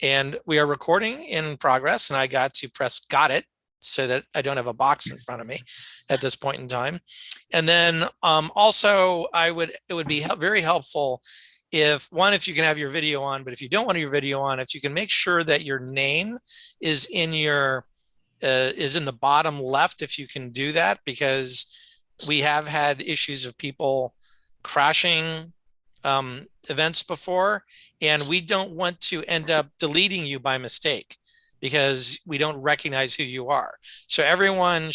And we are recording in progress, and I got to press got it so that I don't have a box in front of me at this point in time. And then also it would be very helpful if you can have your video on, but if you don't want your video on, if you can make sure that your name is in the bottom left, if you can do that, because we have had issues of people crashing events before, and we don't want to end up deleting you by mistake because we don't recognize who you are. So everyone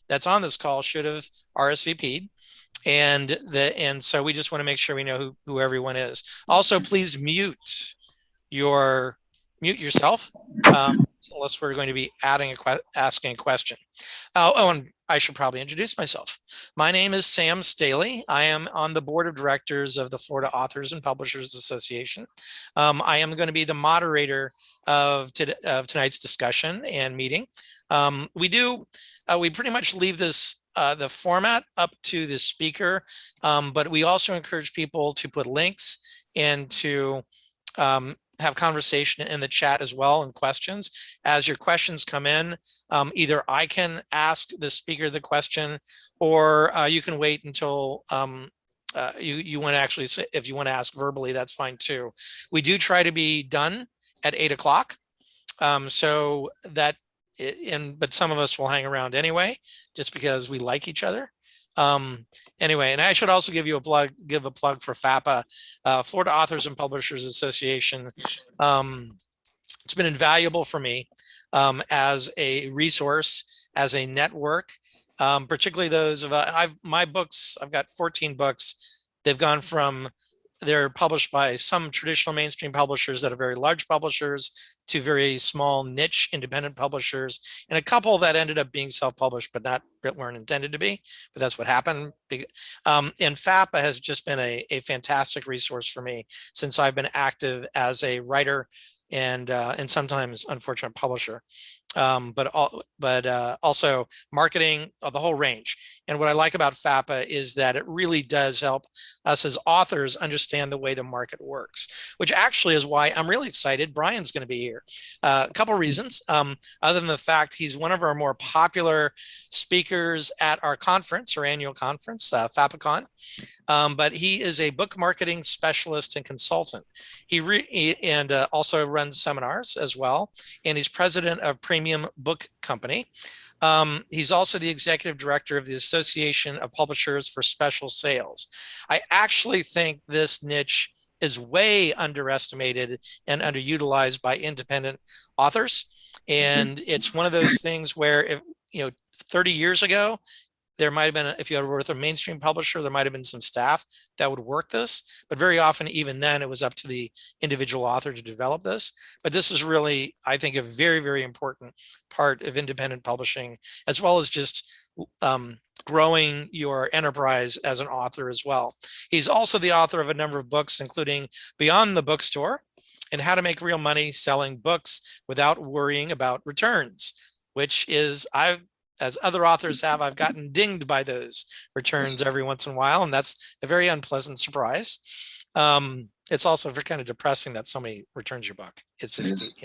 that's on this call should have RSVP'd. And so we just want to make sure we know who everyone is. Also, please mute yourself unless we're going to be asking a question. And I should probably introduce myself. My name is Sam Staley. I am on the board of directors of the Florida Authors and Publishers Association. I am going to be the moderator of tonight's discussion and meeting. We pretty much leave the format up to the speaker, but we also encourage people to put links and to have conversation in the chat as well and questions. As your questions come in, either I can ask the speaker the question, or you can wait until you want to actually say, if you want to ask verbally, that's fine too. We do try to be done at 8 o'clock. So that, but some of us will hang around anyway, just because we like each other. Anyway, and I should also give a plug for FAPA, Florida Authors and Publishers Association. It's been invaluable for me as a resource, as a network, particularly those of my books. I've got 14 books. They're published by some traditional mainstream publishers that are very large publishers to very small niche independent publishers, and a couple that ended up being self-published but weren't intended to be, but that's what happened. And FAPA has just been a fantastic resource for me since I've been active as a writer and sometimes unfortunate publisher. But also marketing, the whole range. And what I like about FAPA is that it really does help us as authors understand the way the market works, which actually is why I'm really excited Brian's going to be here. A couple reasons, other than the fact he's one of our more popular speakers at our conference, our annual conference, FAPACon. But he is a book marketing specialist and consultant. He also runs seminars as well, and he's president of Premium Book Company. He's also the executive director of the Association of Publishers for Special Sales. I actually think this niche is way underestimated and underutilized by independent authors. And it's one of those things where 30 years ago, there might have been, if you were with a mainstream publisher, there might have been some staff that would work this, but very often, even then, it was up to the individual author to develop this. But this is really, I think, a very, very important part of independent publishing, as well as just growing your enterprise as an author as well. He's also the author of a number of books, including Beyond the Bookstore and How to Make Real Money Selling Books Without Worrying About Returns, which is, as other authors have, I've gotten dinged by those returns every once in a while, and that's a very unpleasant surprise. It's also kind of depressing that somebody returns your book. It's just,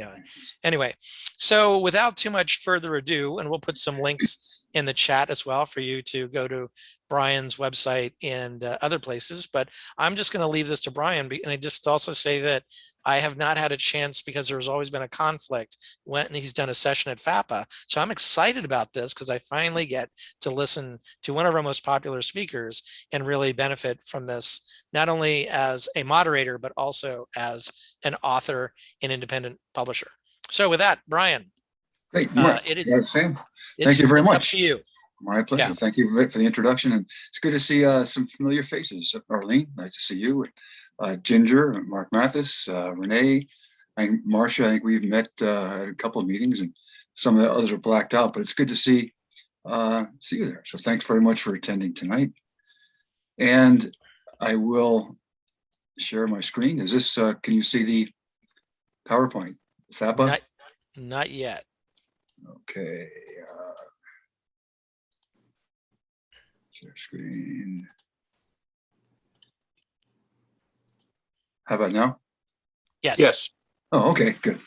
anyway. So without too much further ado, and we'll put some links in the chat as well for you to go to Brian's website and other places, but I'm just going to leave this to Brian. And I just also say that I have not had a chance, because there's always been a conflict when he's done a session at FAPA. So I'm excited about this because I finally get to listen to one of our most popular speakers and really benefit from this, not only as a moderator, but also as an author and independent publisher. So with that, Brian. Great. Sam, thank you very much. Up to you. My pleasure. Yeah. Thank you for the introduction. And it's good to see some familiar faces. Arlene, nice to see you. Ginger, Mark Mathis, Renee, Marcia, I think we've met at a couple of meetings, and some of the others are blacked out, but it's good to see you there. So thanks very much for attending tonight. And I will share my screen. Is this, can you see the PowerPoint? FAPA? Not yet. Okay. Share screen. How about now? Yes. Yes. Oh, okay, good.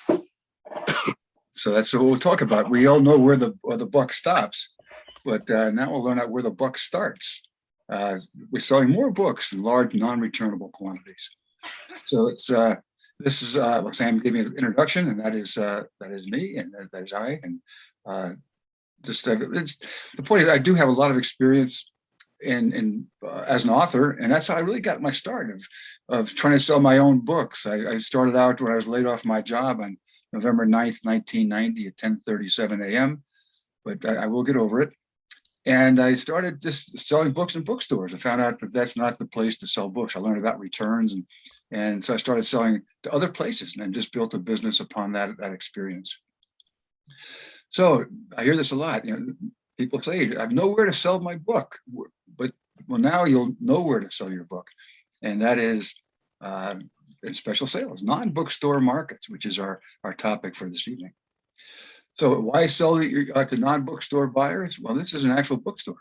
So that's what we'll talk about. We all know where the buck stops, but now we'll learn out where the buck starts. We're selling more books in large, non-returnable quantities. So it's this is well, Sam gave me an introduction, and that is me, and that is I, and just the point is I do have a lot of experience in as an author, and that's how I really got my start of trying to sell my own books. I started out when I was laid off my job on November 9th, 1990 at 10:37 a.m., but I will get over it. And I started just selling books in bookstores. I found out that that's not the place to sell books. I learned about returns, and so I started selling to other places and just built a business upon that experience. So I hear this a lot. People say, "I have nowhere to sell my book," but well, now you'll know where to sell your book, and that is in special sales, non-bookstore markets, which is our topic for this evening. So why sell to non-bookstore buyers? Well, this is an actual bookstore.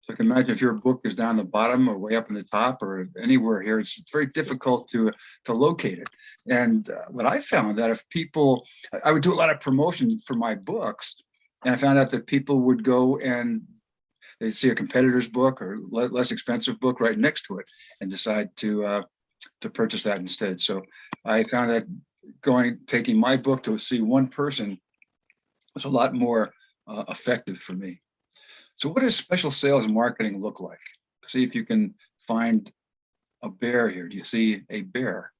So I can imagine if your book is down the bottom or way up in the top or anywhere here, it's very difficult to locate it. And what I found that if people, I would do a lot of promotion for my books, and I found out that people would go and they'd see a competitor's book or less expensive book right next to it and decide to purchase that instead. So I found that taking my book to see one person was a lot more effective for me. So what does special sales marketing look like? See if you can find a bear here. Do you see a bear?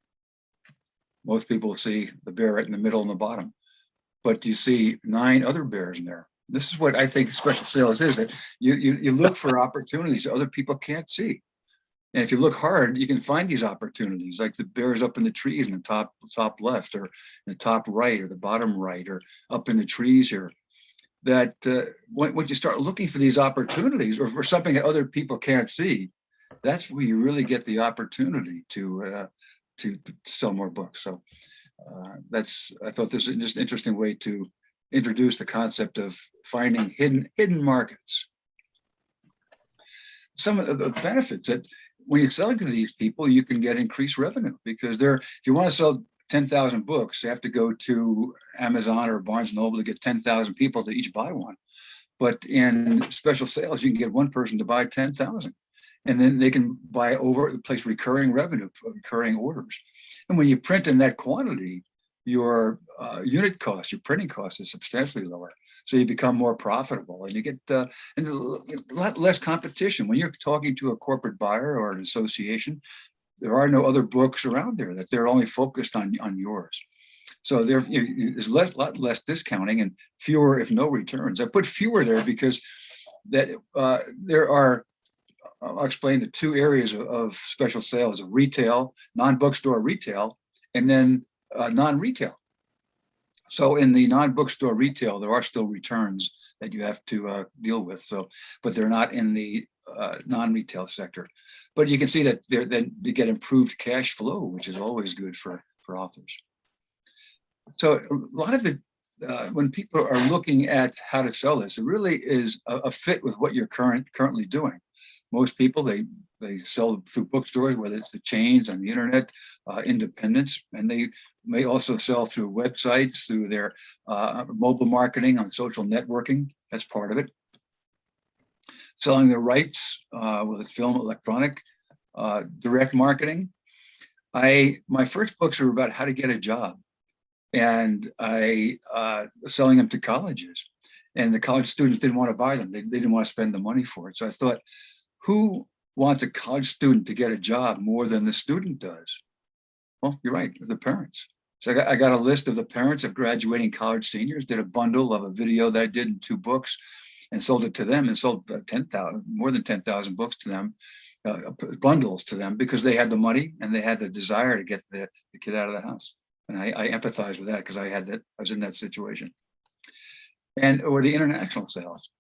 Most people see the bear right in the middle and the bottom, but you see 9 other bears in there. This is what I think special sales is, that you look for opportunities that other people can't see. And if you look hard, you can find these opportunities, like the bears up in the trees in the top left, or in the top right, or the bottom right, or up in the trees here. That when you start looking for these opportunities, or for something that other people can't see, that's where you really get the opportunity to sell more books. So I thought this is just an interesting way to introduce the concept of finding hidden markets. Some of the benefits that when you're selling to these people, you can get increased revenue, because if you want to sell 10,000 books, you have to go to Amazon or Barnes and Noble to get 10,000 people to each buy one. But in special sales, you can get one person to buy 10,000, and then they can buy place recurring revenue, recurring orders. And when you print in that quantity, your unit cost, your printing cost is substantially lower. So you become more profitable, and you get a lot less competition. When you're talking to a corporate buyer or an association, there are no other books around there, that they're only focused on yours. So there's lot less discounting and fewer, if no, returns. I put fewer there because there are, I'll explain the 2 areas of special sales: of retail, non-bookstore retail, and then non-retail. So in the non-bookstore retail, there are still returns that you have to deal with. So, but they're not in the non-retail sector. But you can see that then you get improved cash flow, which is always good for authors. So a lot of it, when people are looking at how to sell this, it really is a fit with what you're currently doing. Most people, they sell through bookstores, whether it's the chains on the internet, independents, and they may also sell through websites, through their mobile marketing on social networking. That's part of it. Selling their rights, whether it's film, electronic, direct marketing. My first books were about how to get a job, and I selling them to colleges, and the college students didn't want to buy them. They didn't want to spend the money for it. So I thought, who wants a college student to get a job more than the student does? Well, you're right, the parents. So I got a list of the parents of graduating college seniors, did a bundle of a video that I did in 2 books, and sold it to them, and sold more than 10,000 books to them, bundles to them, because they had the money and they had the desire to get the kid out of the house. And I empathize with that, because I was in that situation. Or the international sales.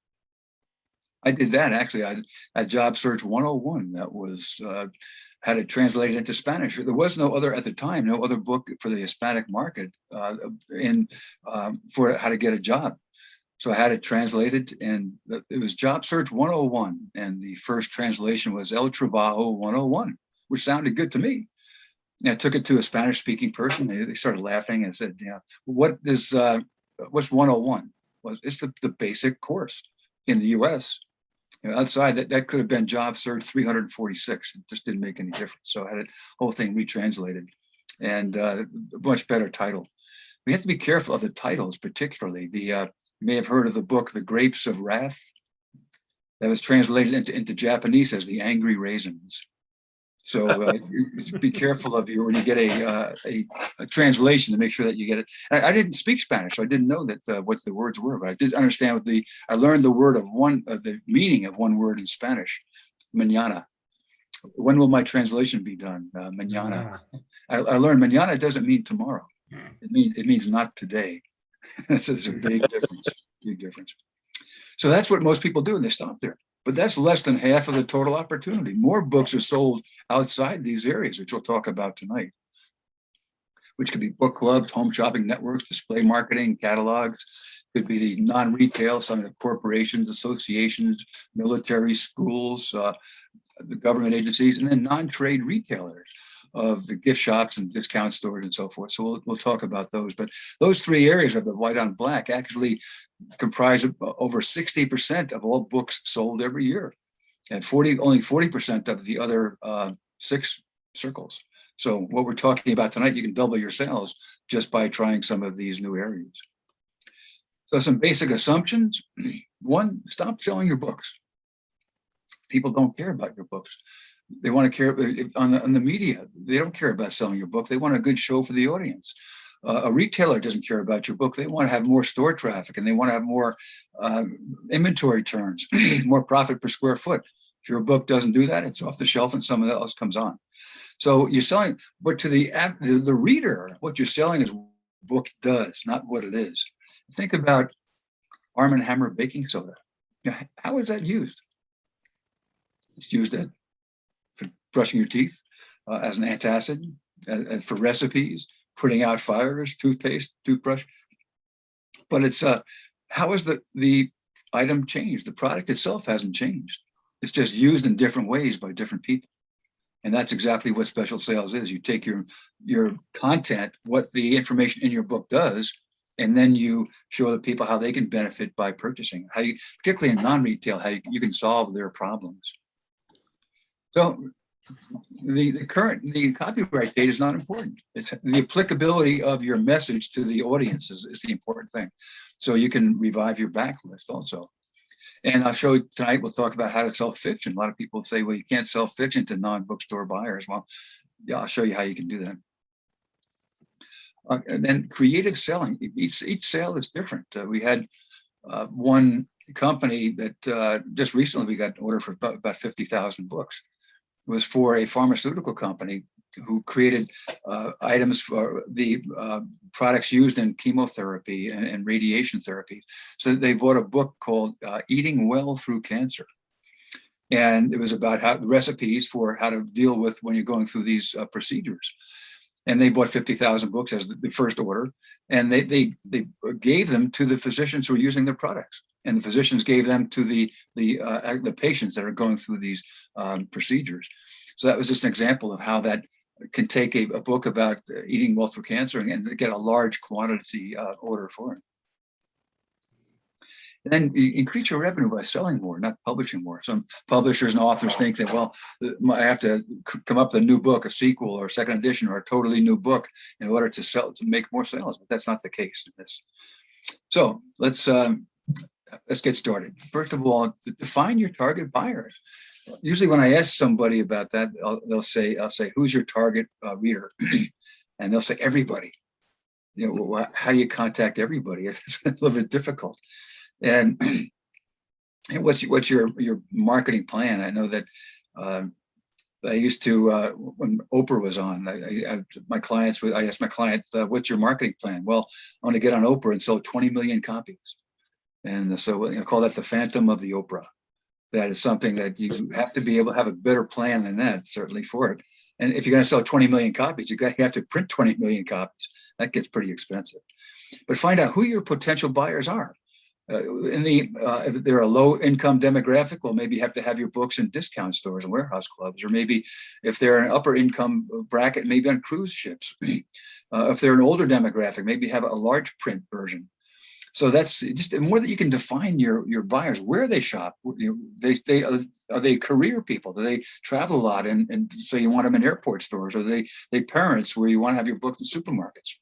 I did that actually. I had Job Search 101 that was had it translated into Spanish. There was no other at the time, no other book for the Hispanic market for how to get a job. So I had it translated, and it was Job Search 101, and the first translation was El Trabajo 101, which sounded good to me. I took it to a Spanish speaking person. They started laughing and said, what's 101? Well, it's the basic course in the US. Outside that could have been job search 346. It just didn't make any difference. So I had the whole thing retranslated, and a much better title. We have to be careful of the titles, particularly. You may have heard of the book, The Grapes of Wrath. That was translated into Japanese as The Angry Raisins. So be careful of when you get a translation to make sure that you get it. I didn't speak Spanish, so I didn't know that what the words were, but I did understand I learned the meaning of one word in Spanish, mañana. When will my translation be done? Mañana. I learned mañana doesn't mean tomorrow. It means not today. It's a big difference. Big difference. So that's what most people do, and they stop there. But that's less than half of the total opportunity. More books are sold outside these areas, which we'll talk about tonight, which could be book clubs, home shopping networks, display marketing, catalogs. Could be the non-retail, some of the corporations, associations, military, schools, the government agencies, and then non-trade retailers of the gift shops and discount stores and so forth. So we'll talk about those. But those three areas of the white on black actually comprise of over 60% of all books sold every year, and only 40% of the other 6 circles. So what we're talking about tonight, you can double your sales just by trying some of these new areas. So some basic assumptions. 1, stop selling your books. People don't care about your books. They want to care on the media. They don't care about selling your book. They want a good show for the audience. A retailer doesn't care about your book. They want to have more store traffic, and they want to have more inventory turns, more profit per square foot. If your book doesn't do that, it's off the shelf and someone else comes on. So you're selling, but to the reader, what you're selling is what the book does, not what it is. Think about Arm & Hammer baking soda. How is that used? It's used for brushing your teeth, as an antacid, for recipes, putting out fires, toothpaste, toothbrush. But it's how is the item changed? The product itself hasn't changed. It's just used in different ways by different people. And that's exactly what special sales is. You take your content, what the information in your book does, and then you show the people how they can benefit by purchasing. Particularly in non-retail, how you can solve their problems. So the copyright date is not important. It's the applicability of your message to the audience is the important thing. So you can revive your backlist also. And I'll show you tonight, we'll talk about how to sell fiction. A lot of people say, well, you can't sell fiction to non-bookstore buyers. Well, yeah, I'll show you how you can do that. And then creative selling. Each sale is different. We had one company that just recently we got an order for about 50,000 books. It was for a pharmaceutical company who created items for the products used in chemotherapy and radiation therapy. So they bought a book called Eating Well Through Cancer. And it was about the recipes for how to deal with when you're going through these procedures. And they bought 50,000 books as the first order, and they gave them to the physicians who were using their products, and the physicians gave them to the patients that are going through these procedures. So that was just an example of how that can take a book about eating well through cancer and get a large quantity order for it. And then you increase your revenue by selling more, not publishing more. Some publishers and authors think that, well, I have to come up with a new book, a sequel or a second edition or a totally new book in order to make more sales, but that's not the case in this. So let's get started. First of all, define your target buyers. Usually when I ask somebody about that, I'll say, who's your target reader? And they'll say, everybody. You know, well, how do you contact everybody? It's a little bit difficult. And what's your marketing plan? I know that I used to when Oprah was on, I asked my client, what's your marketing plan? Well, I want to get on Oprah and sell 20 million copies. And so I call that the phantom of the Oprah. That is something that you have to be able to have a better plan than that, certainly for it. And if you're going to sell 20 million copies, you have to print 20 million copies. That gets pretty expensive. But find out who your potential buyers are. If they're a low income demographic, well, maybe you have to have your books in discount stores and warehouse clubs, or maybe if they're an upper income bracket, maybe on cruise ships. If they're an older demographic, maybe have a large print version. So that's just the more that you can define your buyers, where they shop. Are they career people? Do they travel a lot, and so you want them in airport stores? Or are they parents where you want to have your book in supermarkets?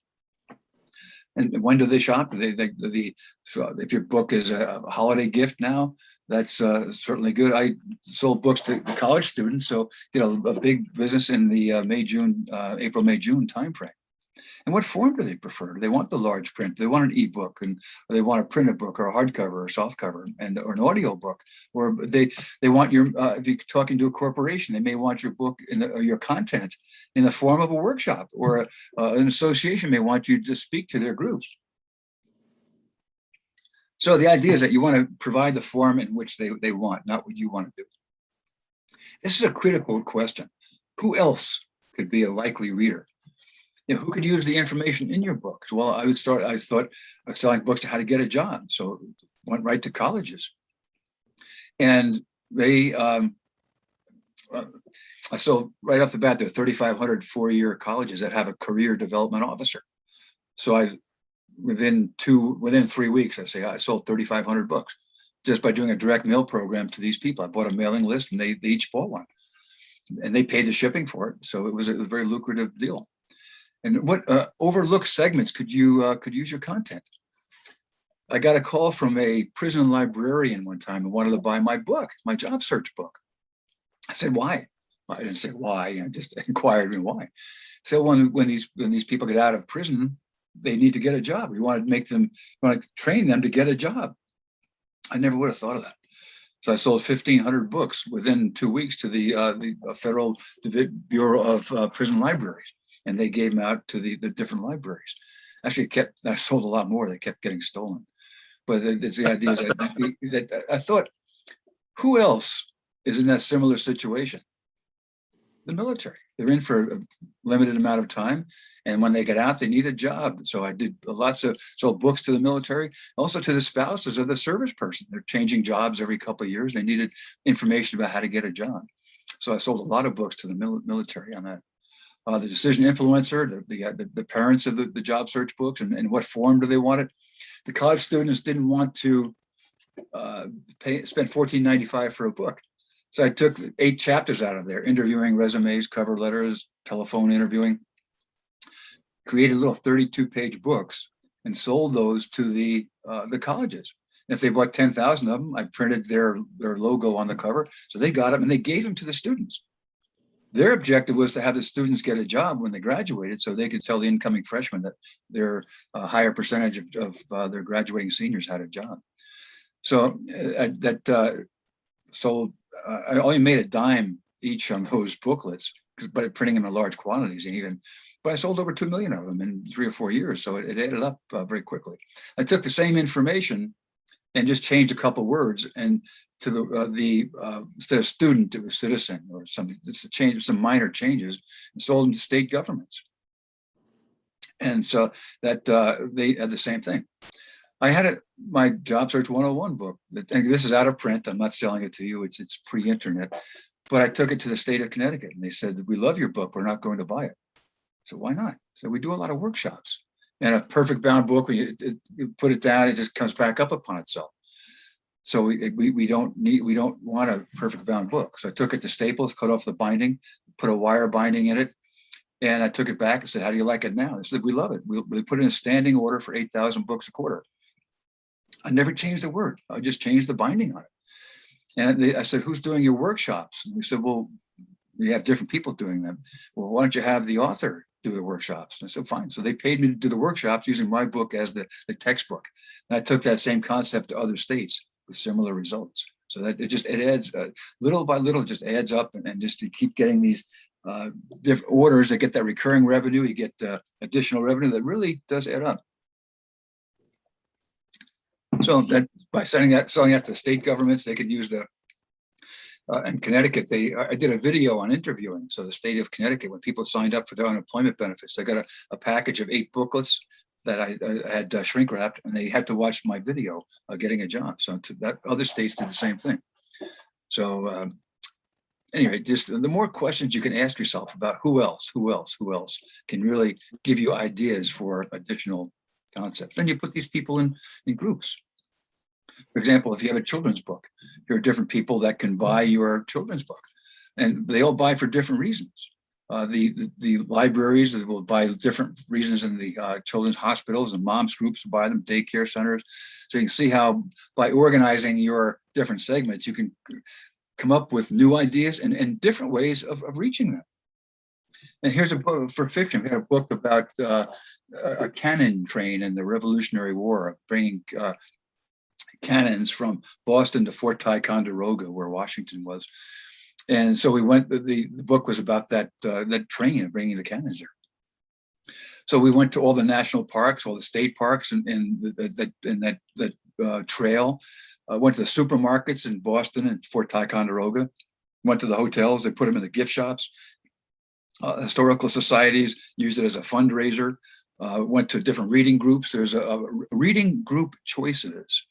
And when do they shop? So if your book is a holiday gift now, that's certainly good. I sold books to the college students, so did a big business in the April, May, June timeframe. And what form do they prefer? Do they want the large print? Do they want an ebook, or they want a printed book, or a hardcover, or soft cover, or an audio book? Or they want your if you're talking to a corporation, they may want your book or your content in the form of a workshop, or an association may want you to speak to their groups. So the idea is that you want to provide the form in which they want, not what you want to do. This is a critical question. Who else could be a likely reader? Who could use the information in your books? Well, I thought of selling books to how to get a job. So went right to colleges. And they, I sold right off the bat, there are 3,500 four-year colleges that have a career development officer. So within 3 weeks, I sold 3,500 books just by doing a direct mail program to these people. I bought a mailing list, and they each bought one. And they paid the shipping for it. So it was a very lucrative deal. And what overlooked segments could use your content? I got a call from a prison librarian one time who wanted to buy my book, my job search book. I said, why? I didn't say why. I just inquired me why. So when these people get out of prison, they need to get a job. We want to train them to get a job. I never would have thought of that. So I sold 1,500 books within 2 weeks to the Federal Bureau of Prison Libraries. And they gave them out to the different libraries. Actually, I sold a lot more. They kept getting stolen. But it's the idea that I thought, who else is in that similar situation? The military. They're in for a limited amount of time, and when they get out, they need a job. So I did sold books to the military, also to the spouses of the service person. They're changing jobs every couple of years. They needed information about how to get a job. So I sold a lot of books to the military on that. The decision influencer, the parents of the job search books, and what form do they want it? The college students didn't want to spend $14.95 for a book. So I took 8 chapters out of there: interviewing, resumes, cover letters, telephone interviewing, created little 32-page books and sold those to the colleges. And if they bought 10,000 of them, I printed their logo on the cover. So they got them and they gave them to the students. Their objective was to have the students get a job when they graduated, so they could tell the incoming freshmen that their higher percentage of their graduating seniors had a job. So I only made $0.10 each on those booklets, but printing them in large quantities, but I sold over 2 million of them in 3 or 4 years. So it added up very quickly. I took the same information and just changed a couple words, and to instead of student, it was citizen or something. Just some minor changes, and sold them to state governments. And so that they had the same thing. I had my Job Search 101 book. And this is out of print. I'm not selling it to you. It's pre-internet. But I took it to the state of Connecticut, and they said, "We love your book. We're not going to buy it." So why not? So we do a lot of workshops. And a perfect bound book, when you put it down, it just comes back up upon itself. So we don't want a perfect bound book. So I took it to Staples, cut off the binding, put a wire binding in it, and I took it back and said, "How do you like it now?" They said, "We love it. We put in a standing order for 8,000 books a quarter." I never changed a word. I just changed the binding on it. And I said, "Who's doing your workshops?" And we said, "Well, we have different people doing them." "Well, why don't you have the author do the workshops?" And I said, "Fine." So they paid me to do the workshops using my book as the textbook. And I took that same concept to other states with similar results. So that it adds little by little, just adds up, and just to keep getting these different orders that get that recurring revenue, you get additional revenue that really does add up. So that by selling that to state governments, they could use the in Connecticut, I did a video on interviewing. So the state of Connecticut, when people signed up for their unemployment benefits, they got a package of 8 booklets that I had shrink wrapped, and they had to watch my video getting a job. So that other states did the same thing. So anyway, just the more questions you can ask yourself about who else can really give you ideas for additional concepts. Then you put these people in groups. For example, if you have a children's book, there are different people that can buy your children's book, and they all buy for different reasons. The libraries will buy different reasons in the children's hospitals, and moms groups buy them, daycare centers. So you can see how by organizing your different segments, you can come up with new ideas and different ways of reaching them. And here's a book for fiction. We had a book about a cannon train in the Revolutionary War, bringing cannons from Boston to Fort Ticonderoga, where Washington was. And so we went. The book was about that train and bringing the cannons there. So we went to all the national parks, all the state parks, and that trail. Went to the supermarkets in Boston and Fort Ticonderoga. Went to the hotels. They put them in the gift shops. Historical societies used it as a fundraiser. Went to different reading groups. There's a reading group choices.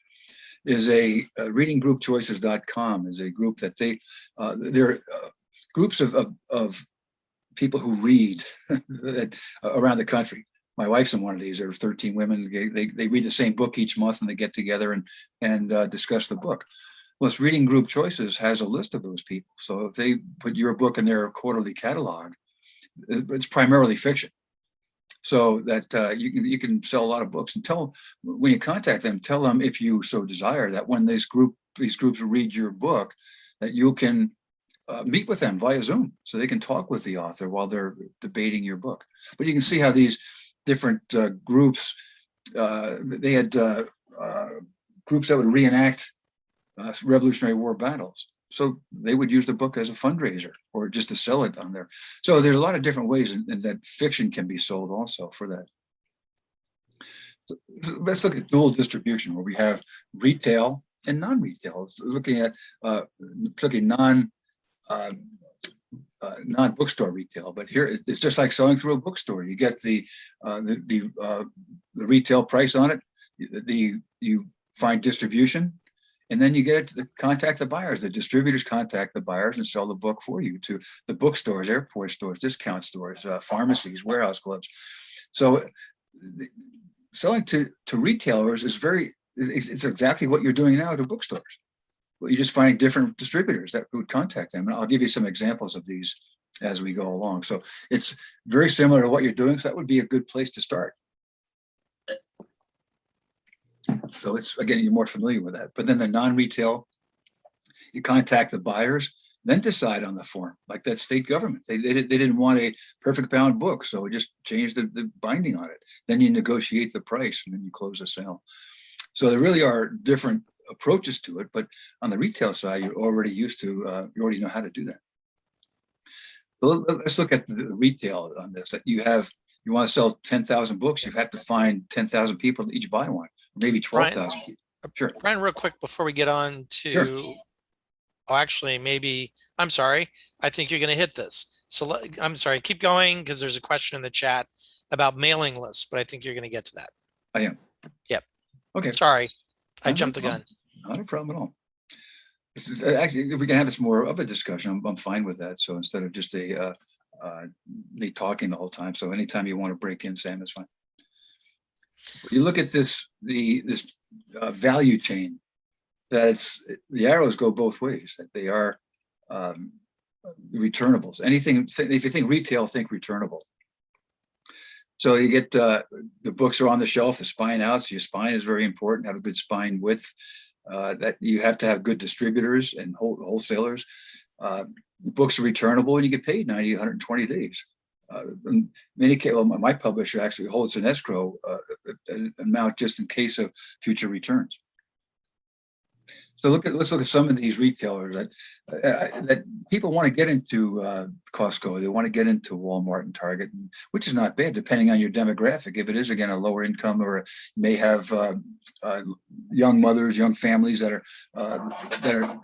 Is a readinggroupchoices.com is a group that they're groups of people who read around the country. My wife's in one of these. There are 13 women. They read the same book each month, and they get together and discuss the book. Well, this Reading Group Choices has a list of those people. So if they put your book in their quarterly catalog, it's primarily fiction. So that you can sell a lot of books, and when you contact them, tell them, if you so desire, that when these groups read your book, that you can meet with them via Zoom, so they can talk with the author while they're debating your book. But you can see how these different groups, they had groups that would reenact Revolutionary War battles. So they would use the book as a fundraiser or just to sell it on there. So there's a lot of different ways that fiction can be sold also for that. So let's look at dual distribution, where we have retail and non-retail. Looking at non-bookstore retail, but here it's just like selling through a bookstore. You get the retail price on it. You find distribution. And then you get to contact the buyers. The distributors contact the buyers and sell the book for you to the bookstores, airport stores, discount stores, pharmacies, warehouse clubs. So selling to retailers it's exactly what you're doing now to bookstores. Well, you're just finding different distributors that would contact them. And I'll give you some examples of these as we go along. So it's very similar to what you're doing. So that would be a good place to start. So it's, again, you're more familiar with that. But then the non-retail, you contact the buyers, then decide on the form, like that state government. They didn't want a perfect bound book, so just change the binding on it. Then you negotiate the price, and then you close the sale. So there really are different approaches to it, but on the retail side, you're already used to, you already know how to do that. So let's look at the retail on this. That you want to sell 10,000 books, you have to find 10,000 people to each buy one, or maybe 12,000 people. Sure. Brian, real quick before we get on to, sure. Oh, actually, maybe, I'm sorry. I think you're going to hit this. So I'm sorry, keep going, because there's a question in the chat about mailing lists, but I think you're going to get to that. I am. Yep. Okay. Sorry, I jumped the gun. Not a problem at all. This is, actually, we can have this more of a discussion. I'm fine with that. So instead of just me talking the whole time. So anytime you want to break in, Sam, is fine. You look at this value chain, that the arrows go both ways, that they are returnables. Anything, if you think retail, think returnable. So you get the books are on the shelf, the spine out. So your spine is very important. Have a good spine width. That you have to have good distributors and wholesalers. The books are returnable, and you get paid 90, 120 days. In many cases, well, my publisher actually holds an escrow an amount just in case of future returns. So let's look at some of these retailers that people want to get into. Costco, they want to get into Walmart and Target, which is not bad depending on your demographic. If it is, again, a lower income, or may have young mothers, young families that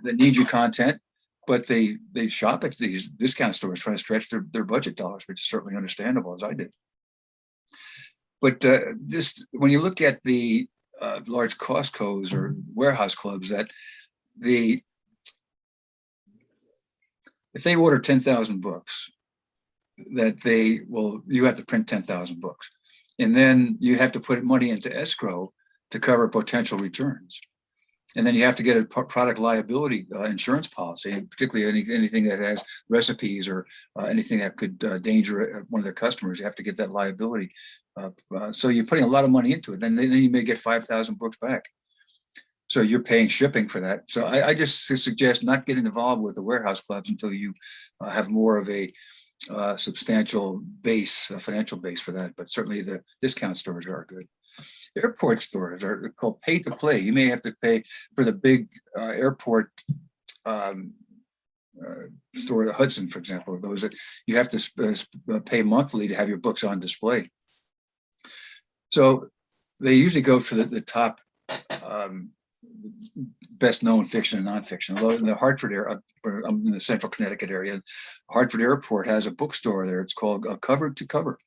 need your content, but they shop at these discount stores trying to stretch their budget dollars, which is certainly understandable, as I did. But just when you look at the large Costco's or warehouse clubs, that the if they order 10,000 books, that you have to print 10,000 books. And then you have to put money into escrow to cover potential returns. And then you have to get a product liability insurance policy, and particularly anything that has recipes or anything that could danger one of their customers. You have to get that liability. So you're putting a lot of money into it. Then you may get 5,000 books back. So you're paying shipping for that. So I just suggest not getting involved with the warehouse clubs until you have more of a substantial base, a financial base for that. But certainly the discount stores are good. Airport stores are called pay to play. You may have to pay for the big airport store, the Hudson, for example. Those that you have to pay monthly to have your books on display. So they usually go for the top best known fiction and nonfiction. Although in the Hartford area, I'm in the central Connecticut area, Hartford Airport has a bookstore there. It's called Cover to Cover.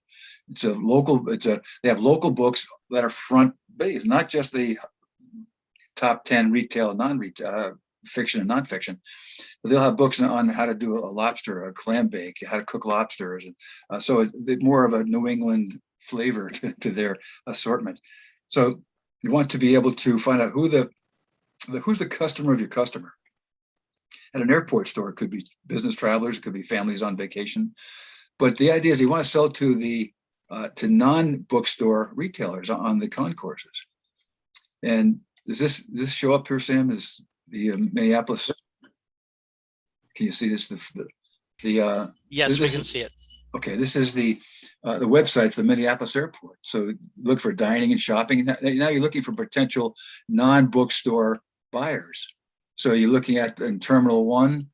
It's a local. They have local books that are front based, not just the top 10 retail, non-retail, fiction and nonfiction. But they'll have books on how to do a lobster, a clam bake, how to cook lobsters, and so it's more of a New England flavor to their assortment. So you want to be able to find out who's the customer of your customer. At an airport store, it could be business travelers, it could be families on vacation. But the idea is you want to sell to non-bookstore retailers on the concourses. And does this show up here, Sam? Is the Minneapolis? Can you see this? Yes, we can see it. Okay, this is the website for the Minneapolis airport. So look for dining and shopping. Now you're looking for potential non-bookstore buyers. So you're looking at in Terminal 1,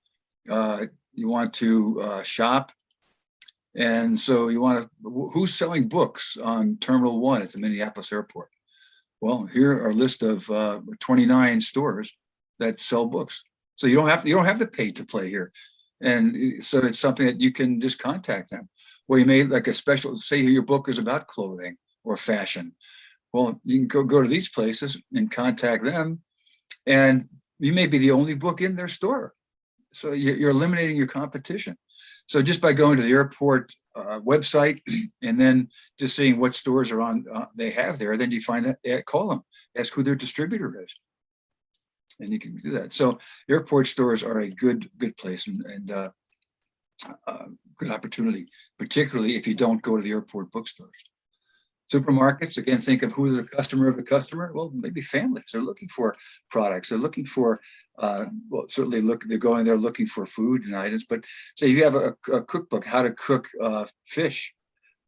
you want to shop. And so you want to, who's selling books on Terminal 1 at the Minneapolis airport? Well, here are a list of 29 stores that sell books. So you don't have to pay to play here. And so it's something that you can just contact them. Or you may like a special, say your book is about clothing or fashion. Well, you can go to these places and contact them, and you may be the only book in their store. So you're eliminating your competition. So just by going to the airport website and then just seeing what stores are on they have there, then you find that, call them, ask who their distributor is, and you can do that. So airport stores are a good place and good opportunity, particularly if you don't go to the airport bookstores. Supermarkets, again, think of who is the customer of the customer. Well, maybe families. They're looking for products. They're looking for, certainly they're going there looking for food and items. But say you have a cookbook, how to cook fish.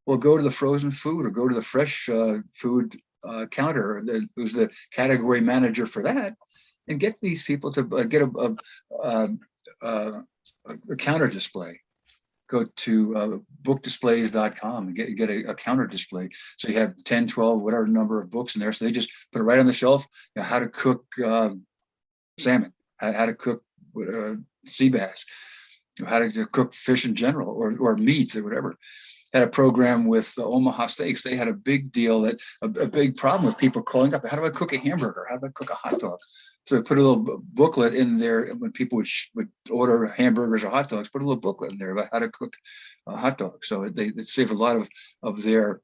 Well, go to the frozen food or go to the fresh food counter, who's the category manager for that, and get these people to get a counter display. Go to bookdisplays.com and get a counter display. So you have 10, 12, whatever number of books in there. So they just put it right on the shelf. You know, how to cook salmon, how to cook sea bass, how to cook fish in general, or meats or whatever. Had a program with Omaha Steaks. They had a big deal a big problem with people calling up. How do I cook a hamburger? How do I cook a hot dog? So they put a little booklet in there when people would order hamburgers or hot dogs, put a little booklet in there about how to cook a hot dog. So they save a lot of their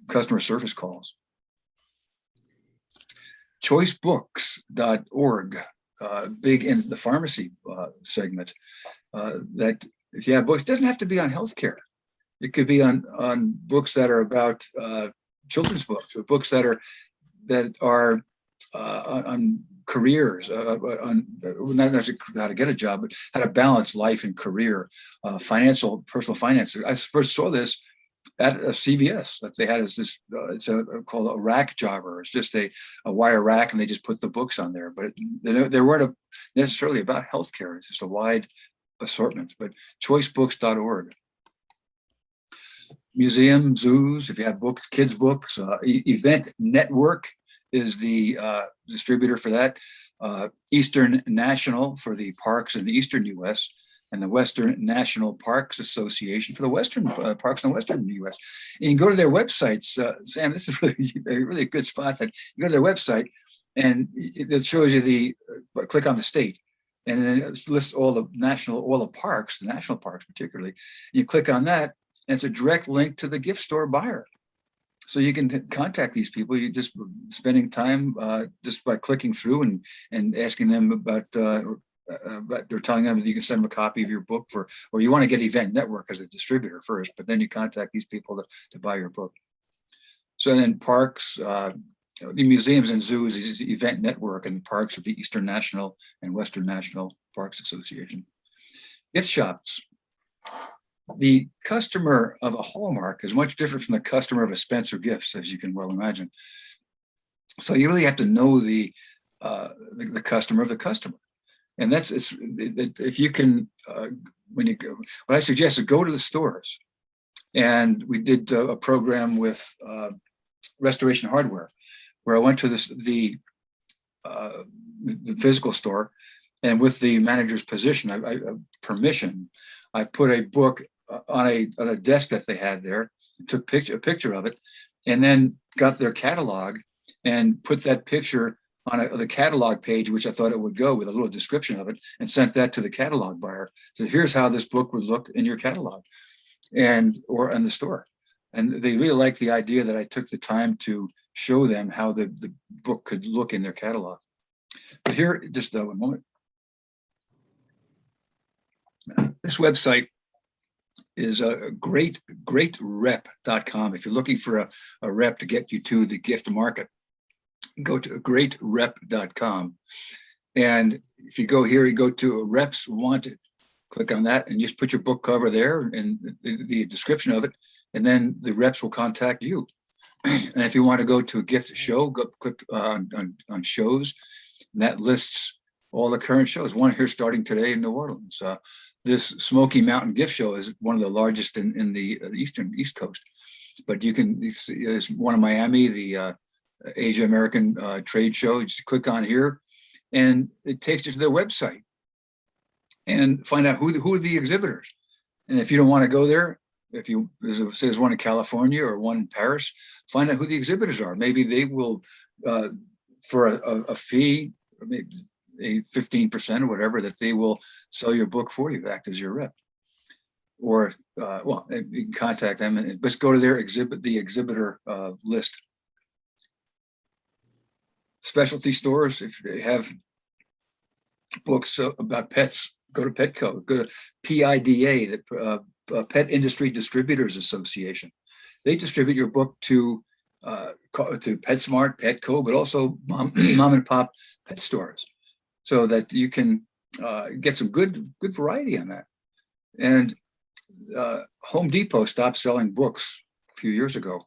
customer service calls. Choicebooks.org, big in the pharmacy segment, that if you have books, it doesn't have to be on healthcare. It could be on books that are about children's books, or books that are on careers, on not necessarily how to get a job, but how to balance life and career, personal finances. I first saw this at a CVS that they had it's called a rack jobber. It's just a wire rack, and they just put the books on there. But they weren't necessarily about healthcare. It's just a wide assortment. But choicebooks.org. Museum, zoos, if you have books, kids' books, Event Network is the distributor for that. Eastern National for the parks in the eastern U.S. and the Western National Parks Association for the Western parks in the Western U.S. And you can go to their websites. Sam, this is really a good spot. That you go to their website, and it shows you click on the state, and then it lists all the parks, the national parks particularly. You click on that, and it's a direct link to the gift store buyer. So you can contact these people. You just spending time just by clicking through and asking them about or telling them that you can send them a copy of your book or you want to get Event Network as a distributor first, but then you contact these people to buy your book. So then parks, the museums and zoos is Event Network, and parks of the Eastern National and Western National Parks Association. Gift shops. The customer of a Hallmark is much different from the customer of a Spencer Gifts, as you can well imagine. So you really have to know the customer of the customer, and if you can, when you go, what I suggest is go to the stores. And we did a program with Restoration Hardware, where I went to the physical store, and with the manager's permission, I put a book on a desk that they had there, took a picture of it, and then got their catalog and put that picture on the catalog page, which I thought it would go with a little description of it, and sent that to the catalog buyer. So here's how this book would look in your catalog or in the store. And they really liked the idea that I took the time to show them how the book could look in their catalog. But here, just one moment. This website is greatrep.com. If you're looking for a rep to get you to the gift market, go to greatrep.com. And if you go here, you go to Reps Wanted. Click on that and just put your book cover there and the description of it, and then the reps will contact you. And if you want to go to a gift show, click on shows, and that lists all the current shows. One here starting today in New Orleans. This Smoky Mountain Gift Show is one of the largest in the East Coast. But you can, there's one in Miami, the Asia American Trade Show. You just click on here, and it takes you to their website and find out who are the exhibitors. And if you don't want to go there, if you say there's one in California or one in Paris, find out who the exhibitors are. Maybe they will, for a fee, maybe a 15% or whatever, that they will sell your book for you, act as your rep. Or, well, you can contact them and just go to their exhibitor list. Specialty stores, if they have books about pets, go to Petco, go to PIDA, the Pet Industry Distributors Association. They distribute your book to PetSmart, Petco, but also mom and pop pet stores, so that you can get some good variety on that. And Home Depot stopped selling books a few years ago.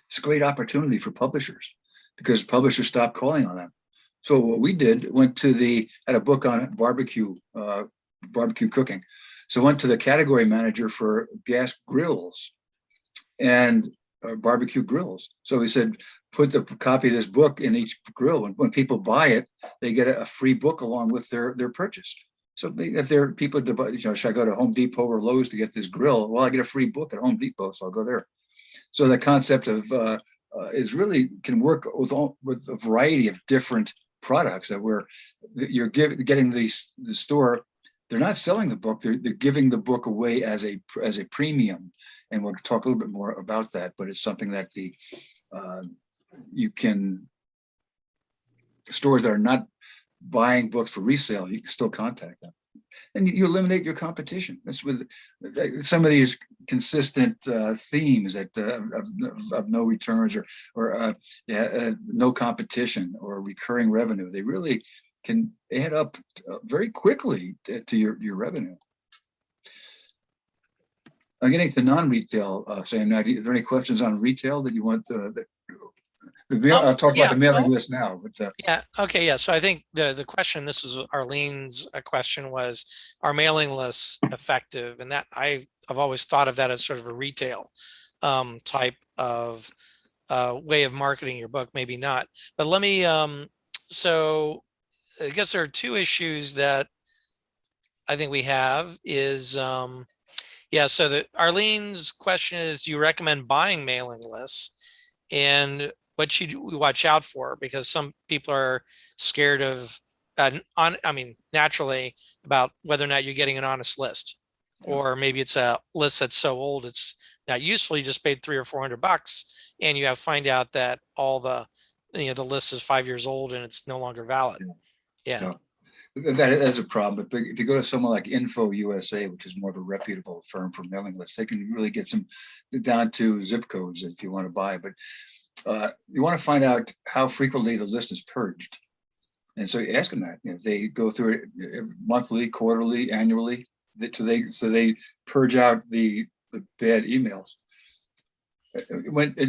It's a great opportunity for publishers because publishers stopped calling on them. So what we did, had a book on barbecue cooking. So went to the category manager for gas grills and barbecue grills. So we said, put the copy of this book in each grill. When people buy it, they get a free book along with their purchase. So if there are people, should I go to Home Depot or Lowe's to get this grill? Well, I get a free book at Home Depot, so I'll go there. So the concept of is really can work with a variety of different products that you're getting the store. They're not selling the book; they're giving the book away as a premium, and we'll talk a little bit more about that. But it's something that stores that are not buying books for resale, you can still contact them, and you eliminate your competition. That's with some of these consistent themes that of no returns or no competition or recurring revenue. They really can add up very quickly to your revenue. I'm getting to non-retail, Sam. Now, are there any questions on retail that you want? I'll talk about the mailing list now. But yeah, okay, yeah. So I think the question, this was Arlene's question, was, are mailing lists effective? And that I've always thought of that as sort of a retail type of way of marketing your book. Maybe not, but let me. So I guess there are two issues that I think we have is, yeah, so Arlene's question is, do you recommend buying mailing lists? And what should we watch out for? Because some people are scared of, I mean, naturally about whether or not you're getting an honest list. Yeah. Or maybe it's a list that's so old it's not useful. You just paid $300 or $400 and you have find out that all the, the list is 5 years old and it's no longer valid. Yeah. Yeah. That is a problem. But if you go to someone like Info USA, which is more of a reputable firm for mailing lists, they can really get some down to zip codes if you want to buy. But you want to find out how frequently the list is purged. And so you ask them that. They go through it monthly, quarterly, annually. So they purge out the bad emails.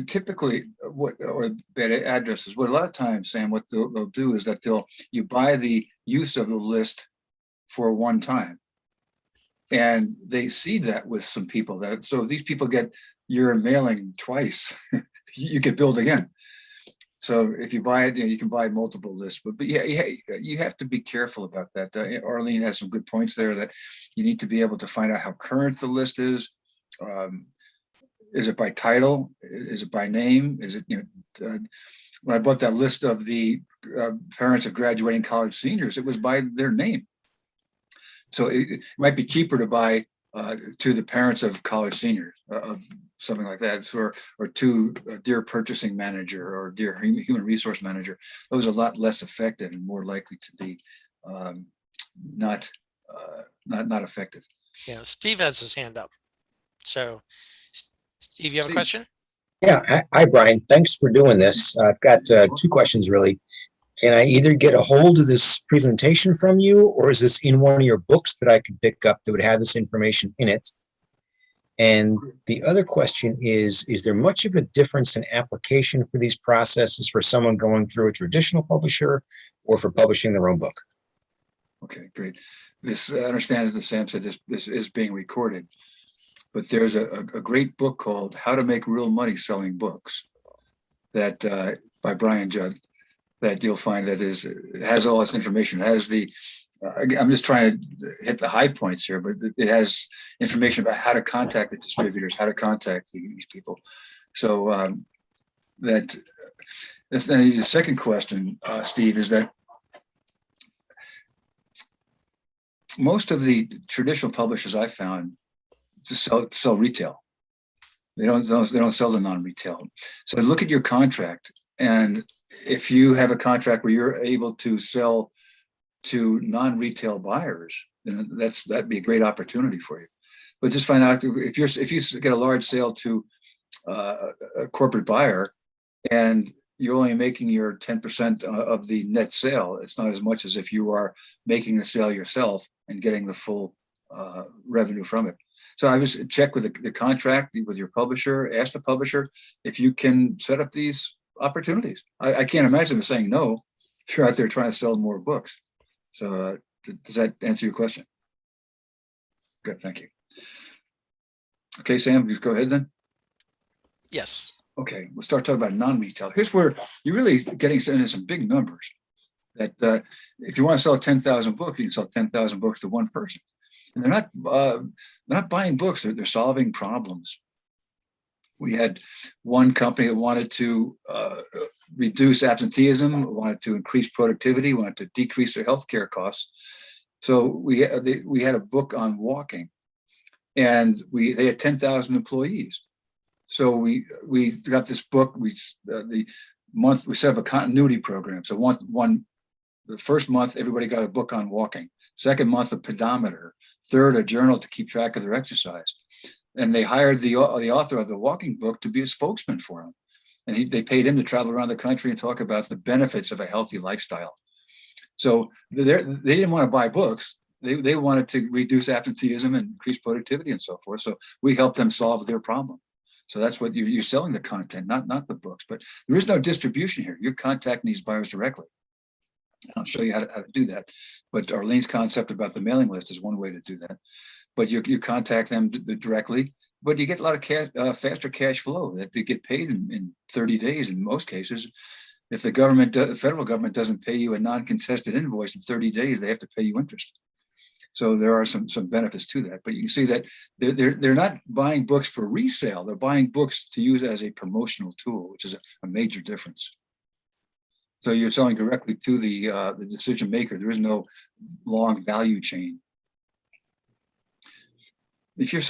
Typically or bad addresses, what a lot of times, Sam, what they'll do is that you buy the use of the list for one time, and they seed that with some people. So if these people get your mailing twice, you get billed again. So if you buy it, you can buy multiple lists. But yeah, you have to be careful about that. Arlene has some good points there, that you need to be able to find out how current the list is. Is it by title? Is it by name? Is it, when I bought that list of the parents of graduating college seniors, it was by their name. So it might be cheaper to buy to the parents of college seniors, of something like that, or to a Dear Purchasing Manager or Dear Human Resource Manager. Those are a lot less effective and more likely to be not effective. Yeah. Steve has his hand up. So Steve, you have a question? Yeah. Hi, Brian. Thanks for doing this. I've got two questions, really. Can I either get a hold of this presentation from you, or is this in one of your books that I could pick up that would have this information in it? And the other question is there much of a difference in application for these processes for someone going through a traditional publisher or for publishing their own book? Okay, great. This, I understand, as Sam said, this is being recorded. But there's a great book called How to Make Real Money Selling Books, that by Brian Jud, that you'll find that has all this information. It has I'm just trying to hit the high points here, but it has information about how to contact the distributors, how to contact these people. So the second question, Steve, is that most of the traditional publishers I found to sell retail. They don't sell the non-retail. So look at your contract, and if you have a contract where you're able to sell to non-retail buyers, then that'd be a great opportunity for you. But just find out if you get a large sale to a corporate buyer, and you're only making your 10% of the net sale. It's not as much as if you are making the sale yourself and getting the full revenue from it. So I was check with the contract with your publisher, ask the publisher if you can set up these opportunities. I can't imagine them saying no if you're out there trying to sell more books. So does that answer your question? Good, thank you. Okay, Sam, just go ahead then. Yes. Okay, we'll start talking about non-retail. Here's where you're really getting into some big numbers. That if you want to sell 10,000 books, you can sell 10,000 books to one person. And they're not buying books, they're solving problems. We had one company that wanted to reduce absenteeism, wanted to increase productivity, wanted to decrease their healthcare costs. So we had a book on walking, and they had 10,000 employees. So we got this book. We set up a continuity program. So the first month, everybody got a book on walking. Second month, a pedometer. Third, a journal to keep track of their exercise. And they hired the author of the walking book to be a spokesman for him. And they paid him to travel around the country and talk about the benefits of a healthy lifestyle. So they didn't want to buy books. They wanted to reduce absenteeism and increase productivity and so forth. So we helped them solve their problem. So that's what you're selling, the content, not the books. But there is no distribution here. You're contacting these buyers directly. I'll show you how to do that. But Arlene's concept about the mailing list is one way to do that. But you contact them directly, but you get a lot of faster cash flow that they get paid in 30 days in most cases. If the federal government doesn't pay you a non-contested invoice in 30 days, they have to pay you interest. So there are some benefits to that. But you can see that they're not buying books for resale. They're buying books to use as a promotional tool, which is a major difference. So you're selling directly to the decision maker. There is no long value chain. If you're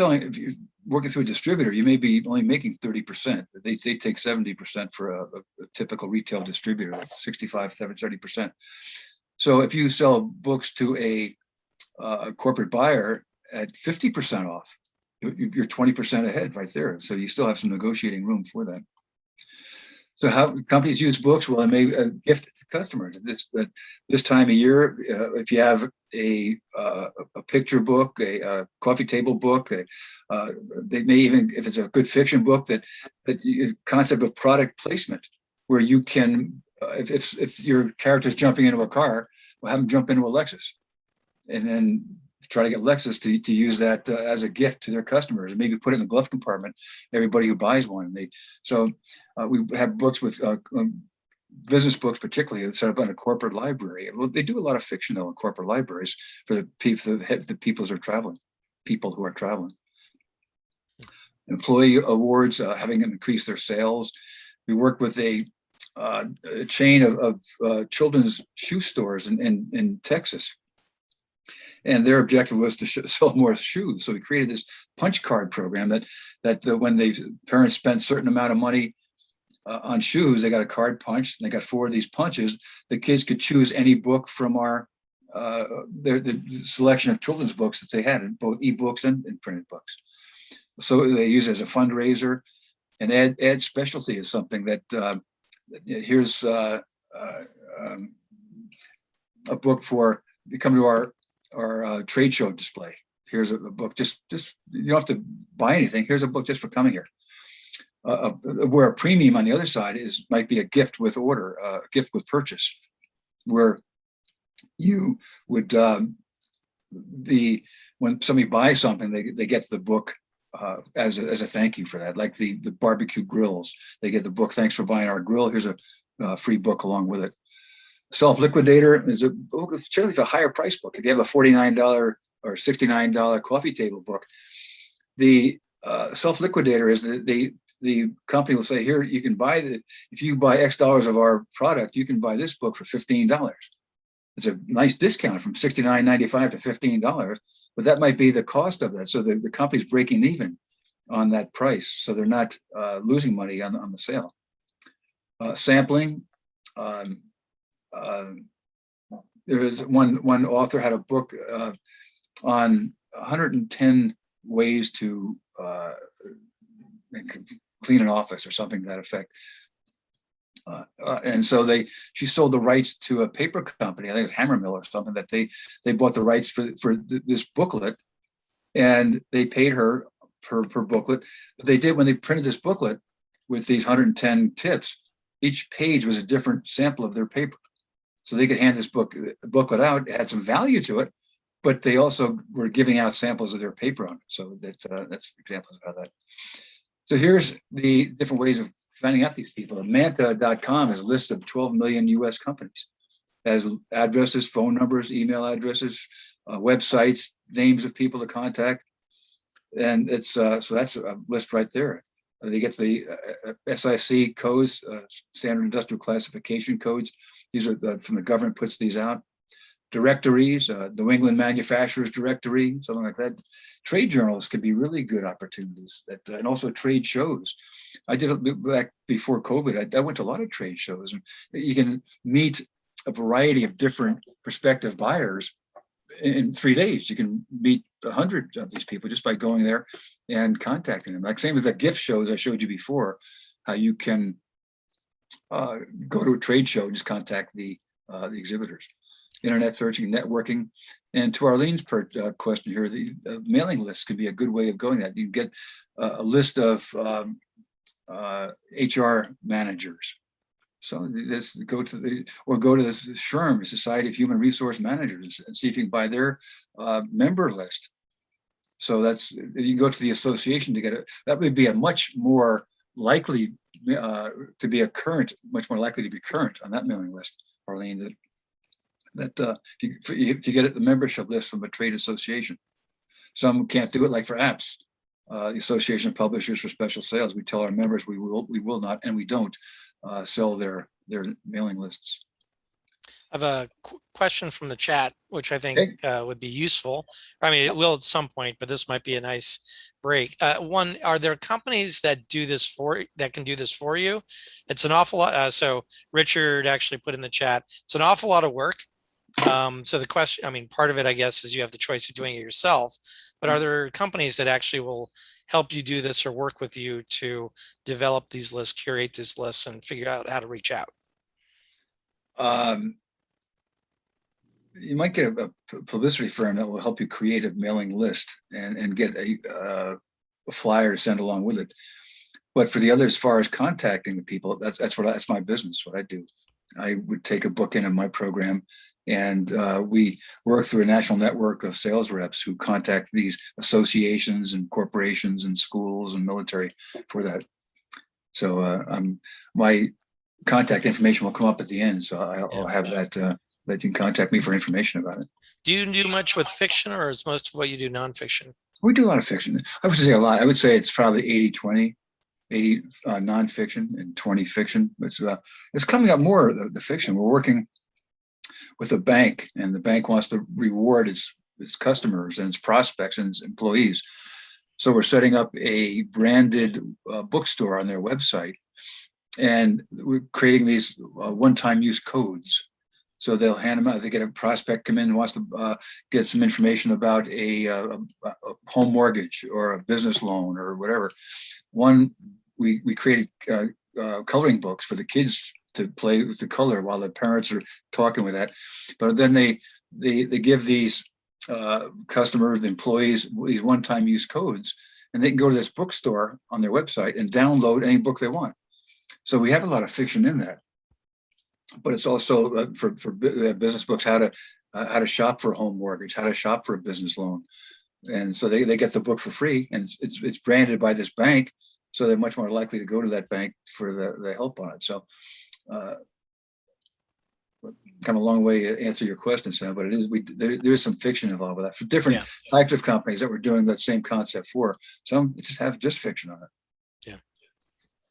working through a distributor, you may be only making 30%. They take 70% for a typical retail distributor, like 65, 70%. So if you sell books to a corporate buyer at 50% off, you're 20% ahead right there. So you still have some negotiating room for that. So how companies use books? Well, they may gift it to customers. This time of year, if you have a picture book, a coffee table book, they may even, if it's a good fiction book, that concept of product placement, where you can, if your character's jumping into a car, well, have them jump into a Lexus, and then try to get Lexus to use that as a gift to their customers, and maybe put it in the glove compartment. Everybody who buys one, we have books with business books, particularly set up on a corporate library. Well, they do a lot of fiction though in corporate libraries for the people who are traveling. Employee awards, having them increase their sales. We work with a chain of children's shoe stores in Texas. And their objective was to sell more shoes. So we created this punch card program that when parents spent a certain amount of money on shoes, they got a card punched, and they got 4 of these punches. The kids could choose any book from the selection of children's books that they had, in both ebooks and printed books. So they use it as a fundraiser. And ad specialty is something that here's a book for, you come to our trade show display. Here's a book, just you don't have to buy anything. Here's a book just for coming here. Where a premium on the other side might be a gift with order, a gift with purchase, where you would when somebody buys something, they get the book as a thank you for that. Like the barbecue grills, they get the book, thanks for buying our grill. Here's a free book along with it. Self-Liquidator is a book, generally a higher price book. If you have a $49 or $69 coffee table book, the Self-Liquidator is the company will say, here, you can buy if you buy X dollars of our product, you can buy this book for $15. It's a nice discount from $69.95 to $15, but that might be the cost of that. So the company's breaking even on that price. So they're not losing money on the sale. Sampling. There is one author had a book on 110 ways to clean an office or something to that effect. And so she sold the rights to a paper company, I think it was Hammermill or something, that they bought the rights for this booklet, and they paid her per booklet. But they did, when they printed this booklet with these 110 tips, each page was a different sample of their paper. So they could hand this booklet out. It had some value to it, but they also were giving out samples of their paper on it. So that's examples of how that. So here's the different ways of finding out these people. Manta.com is a list of 12 million US companies. It has addresses, phone numbers, email addresses, websites, names of people to contact. And it's so that's a list right there. They get the SIC codes, standard industrial classification codes. These are from the government puts these out. Directories, New England Manufacturers Directory, something like that. Trade journals could be really good opportunities, and also trade shows. I did it back before COVID. I went to a lot of trade shows, and you can meet a variety of different prospective buyers in 3 days. You can meet 100 of these people just by going there and contacting them. Like same with the gift shows I showed you before, how you can go to a trade show and just contact the exhibitors. Internet searching, networking. And to Arlene's question here, the mailing list could be a good way of going that. You can get a list of HR managers. So this go to the SHRM, Society of Human Resource Managers, and see if you can buy their member list. So that's, you can go to the association to get it. That would be a much more likely to be current on that mailing list, Arlene. that if you get the membership list from a trade association. Some can't do it, like for apps. The Association of Publishers for Special Sales, we tell our members we will not, and we don't sell their mailing lists. I have a question from the chat, which I think Okay. would be useful. I mean, it will at some point, but this might be a nice break. One, are there companies that can do this for you? It's an awful lot. So Richard actually put in the chat, it's an awful lot of work. So the question, I mean, part of it, I guess, is you have the choice of doing it yourself, but are there companies that actually will help you do this or work with you to develop these lists, curate these lists, and figure out how to reach out? You might get a publicity firm that will help you create a mailing list and get a flyer to send along with it. But for the other, as far as contacting the people, that's my business. What I do, I would take a book in my program, and we work through a national network of sales reps who contact these associations and corporations and schools and military for that. So my contact information will come up at the end, so I'll have that you can contact me for information about it. Do you do much with fiction, or is most of what you do nonfiction? We do a lot of fiction. I would say a lot. I would say it's probably 80-20, 80 nonfiction and 20 fiction. It's coming up more, the fiction. We're working with a bank, and the bank wants to reward its customers and its prospects and its employees. So we're setting up a branded bookstore on their website, and we're creating these one-time use codes. So they'll hand them out. They get a prospect come in and wants to get some information about a home mortgage or a business loan or whatever. We created coloring books for the kids to play with the color while the parents are talking with that. But then they give these customers, the employees, these one-time use codes, and they can go to this bookstore on their website and download any book they want. So we have a lot of fiction in that. But it's also for business books, how to shop for a home mortgage, how to shop for a business loan. And so they get the book for free, and it's branded by this bank, so they're much more likely to go to that bank for the help on it. So kind of a long way to answer your question, Sam, but there is some fiction involved with that for different types of companies that we're doing that same concept for. Some just have just fiction on it. Yeah.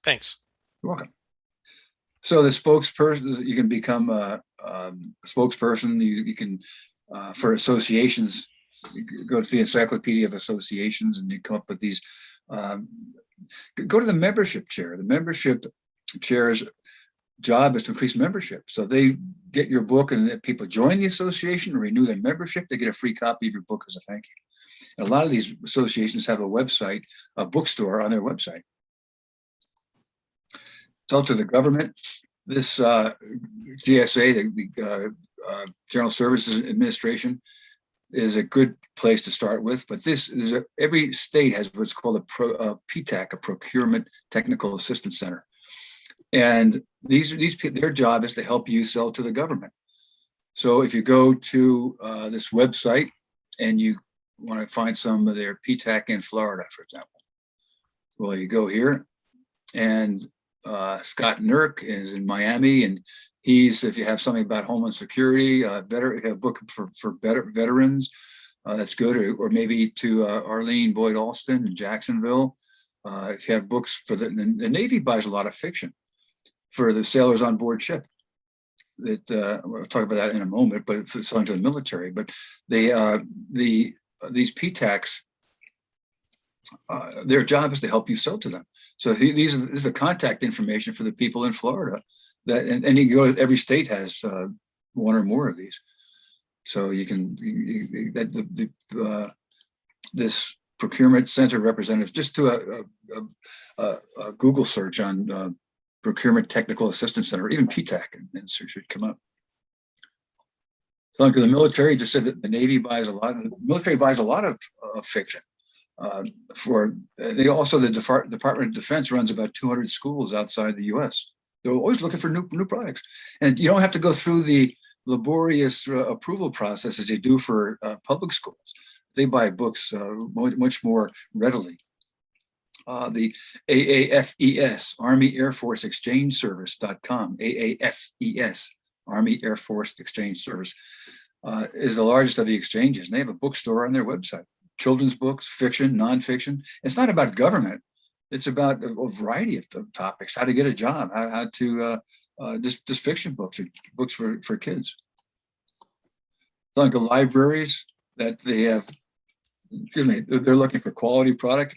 Thanks. You're welcome. So the spokesperson, you can become a spokesperson. You can, for associations, you go to the Encyclopedia of Associations and you come up with these. Go to the membership chair. The membership chair's job is to increase membership. So they get your book, and if people join the association or renew their membership, they get a free copy of your book as a thank you. And a lot of these associations have a website, a bookstore on their website. Sell to the government. This GSA, the General Services Administration, is a good place to start with. But every state has what's called a PTAC, a Procurement Technical Assistance Center, and their job is to help you sell to the government. So if you go to this website and you want to find some of their PTAC in Florida, for example, well, you go here, and Scott Nurk is in Miami, and if you have something about Homeland Security, have a book for veterans, that's good, or maybe to Arlene Boyd Alston in Jacksonville. If you have books for the Navy buys a lot of fiction for the sailors on board ship. We'll talk about that in a moment, but for selling to the military. But these PTACs, their job is to help you sell to them. So this is the contact information for the people in Florida. And you can go. Every state has one or more of these. So you can this procurement center representative, just to a Google search on Procurement Technical Assistance Center, or even PTAC, and search should come up. So to the military, just said that the Navy buys a lot. The military buys a lot of fiction. The Department of Defense runs about 200 schools outside the U.S. They're always looking for new products, and you don't have to go through the laborious approval process as they do for public schools. They buy books much more readily. The AAFES, Army Air Force Exchange Service.com, AAFES, Army Air Force Exchange Service, is the largest of the exchanges. And they have a bookstore on their website, children's books, fiction, nonfiction. It's not about government. It's about a variety of topics, how to get a job, how to just fiction books or books for kids. Like the libraries that they have, excuse me, they're looking for quality product.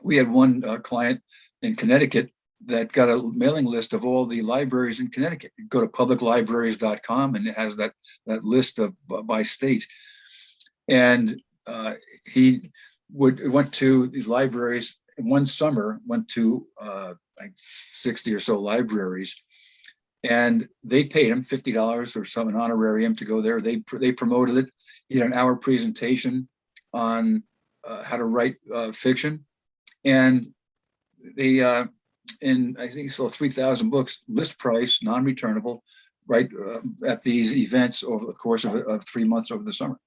We had one client in Connecticut that got a mailing list of all the libraries in Connecticut. You go to publiclibraries.com and it has that list of by state. And he went to these libraries in one summer, went to like 60 or so libraries, and they paid him $50 or some an honorarium to go there. They promoted it. He had an hour presentation on how to write fiction, and they in I think he sold 3,000 books, list price, non-returnable, right at these events over the course of 3 months over the summer.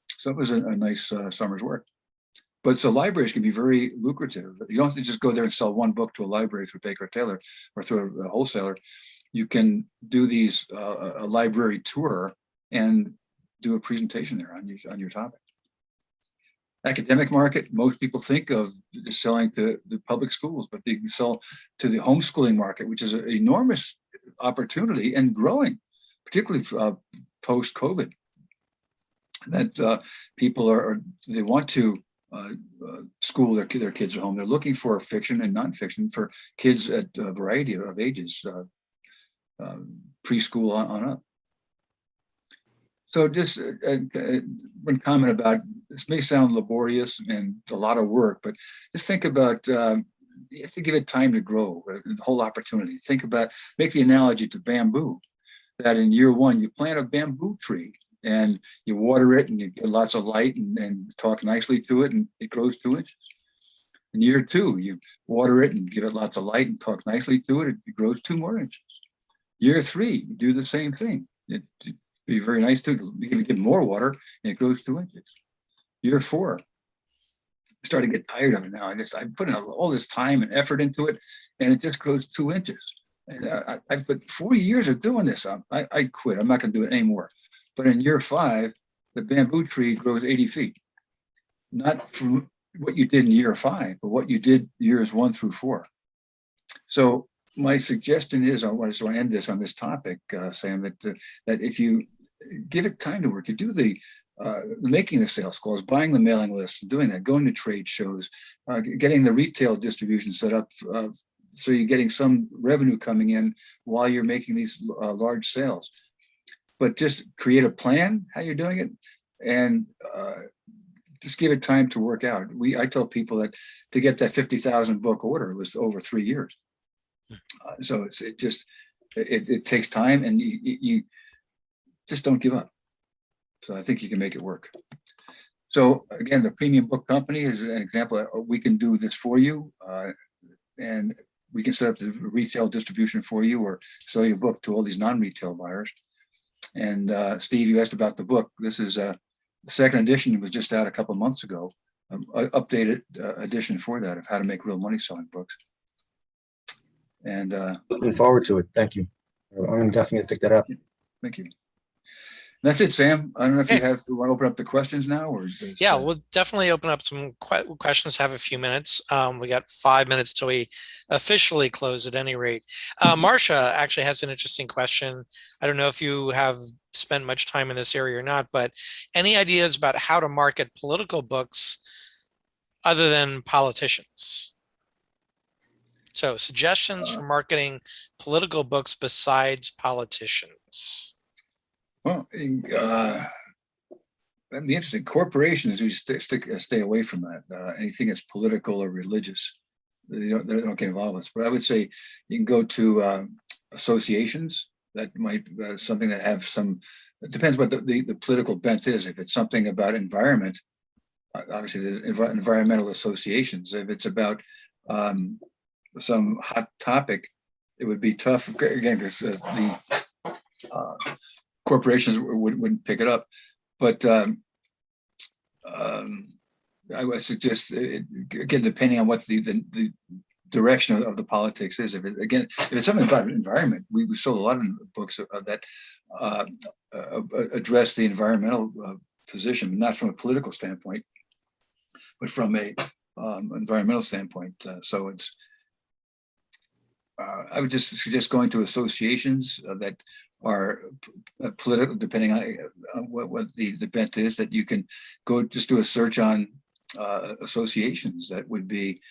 So it was a nice summer's work. But so libraries can be very lucrative. You don't have to just go there and sell one book to a library through Baker Taylor or through a wholesaler. You can do these a library tour and do a presentation there on your topic. Academic market, most people think of just selling to the public schools, but they can sell to the homeschooling market, which is an enormous opportunity and growing, particularly post-COVID. That people they want to school their kids at home. They're looking for fiction and nonfiction for kids at a variety of ages, preschool on up. So just one comment about, this may sound laborious and a lot of work, but just think about, you have to give it time to grow, the whole opportunity. Think about, make the analogy to bamboo, that in year one, you plant a bamboo tree and you water it and you get lots of light and talk nicely to it and it grows 2 inches. In year two, you water it and give it lots of light and talk nicely to it, it grows 2 more inches. Year three, you do the same thing. It be very nice to give more water and it grows 2 inches. Year four, I started to get tired of it now. I put in all this time and effort into it and it just grows 2 inches. And I've put 40 years of doing this. I quit. I'm not going to do it anymore. But in year five, the bamboo tree grows 80 feet. Not from what you did in year five, but what you did years 1 through 4. So my suggestion is, I just want to end this on this topic, Sam, that if you give it time to work, you do the making the sales calls, buying the mailing list, doing that, going to trade shows, getting the retail distribution set up, so you're getting some revenue coming in while you're making these large sales. But just create a plan how you're doing it, and just give it time to work out. I tell people that to get that 50,000 book order was over 3 years. So it takes time, and you just don't give up. So I think you can make it work. So again, the Premium Book Company is an example. We can do this for you, and we can set up the retail distribution for you or sell your book to all these non-retail buyers. And Steve, you asked about the book. This is the second edition. It was just out a couple of months ago. Updated edition for that of how to make real money selling books. And looking forward to it. Thank you. I'm definitely gonna pick that up. Thank you. That's it, Sam. I don't know if you want to open up the questions now, or yeah, we'll definitely open up some questions. Have a few minutes. We got 5 minutes till we officially close at any rate. Marcia actually has an interesting question. I don't know if you have spent much time in this area or not, but any ideas about how to market political books other than politicians? So suggestions for marketing political books besides politicians. Well, that'd be interesting. Corporations, we stay away from that. Anything that's political or religious, they don't get involved with. But I would say you can go to associations that might something that have some. It depends what the political bent is. If it's something about environment, obviously there's environmental associations. If it's about some hot topic, it would be tough again because the corporations wouldn't pick it up. But I would suggest, again, depending on what the direction of the politics is. If it's something about environment, we sold a lot of books that address the environmental position, not from a political standpoint, but from a environmental standpoint. So it's, I would just suggest going to associations that are political, depending on what the bent is, that you can go just do a search on associations that would be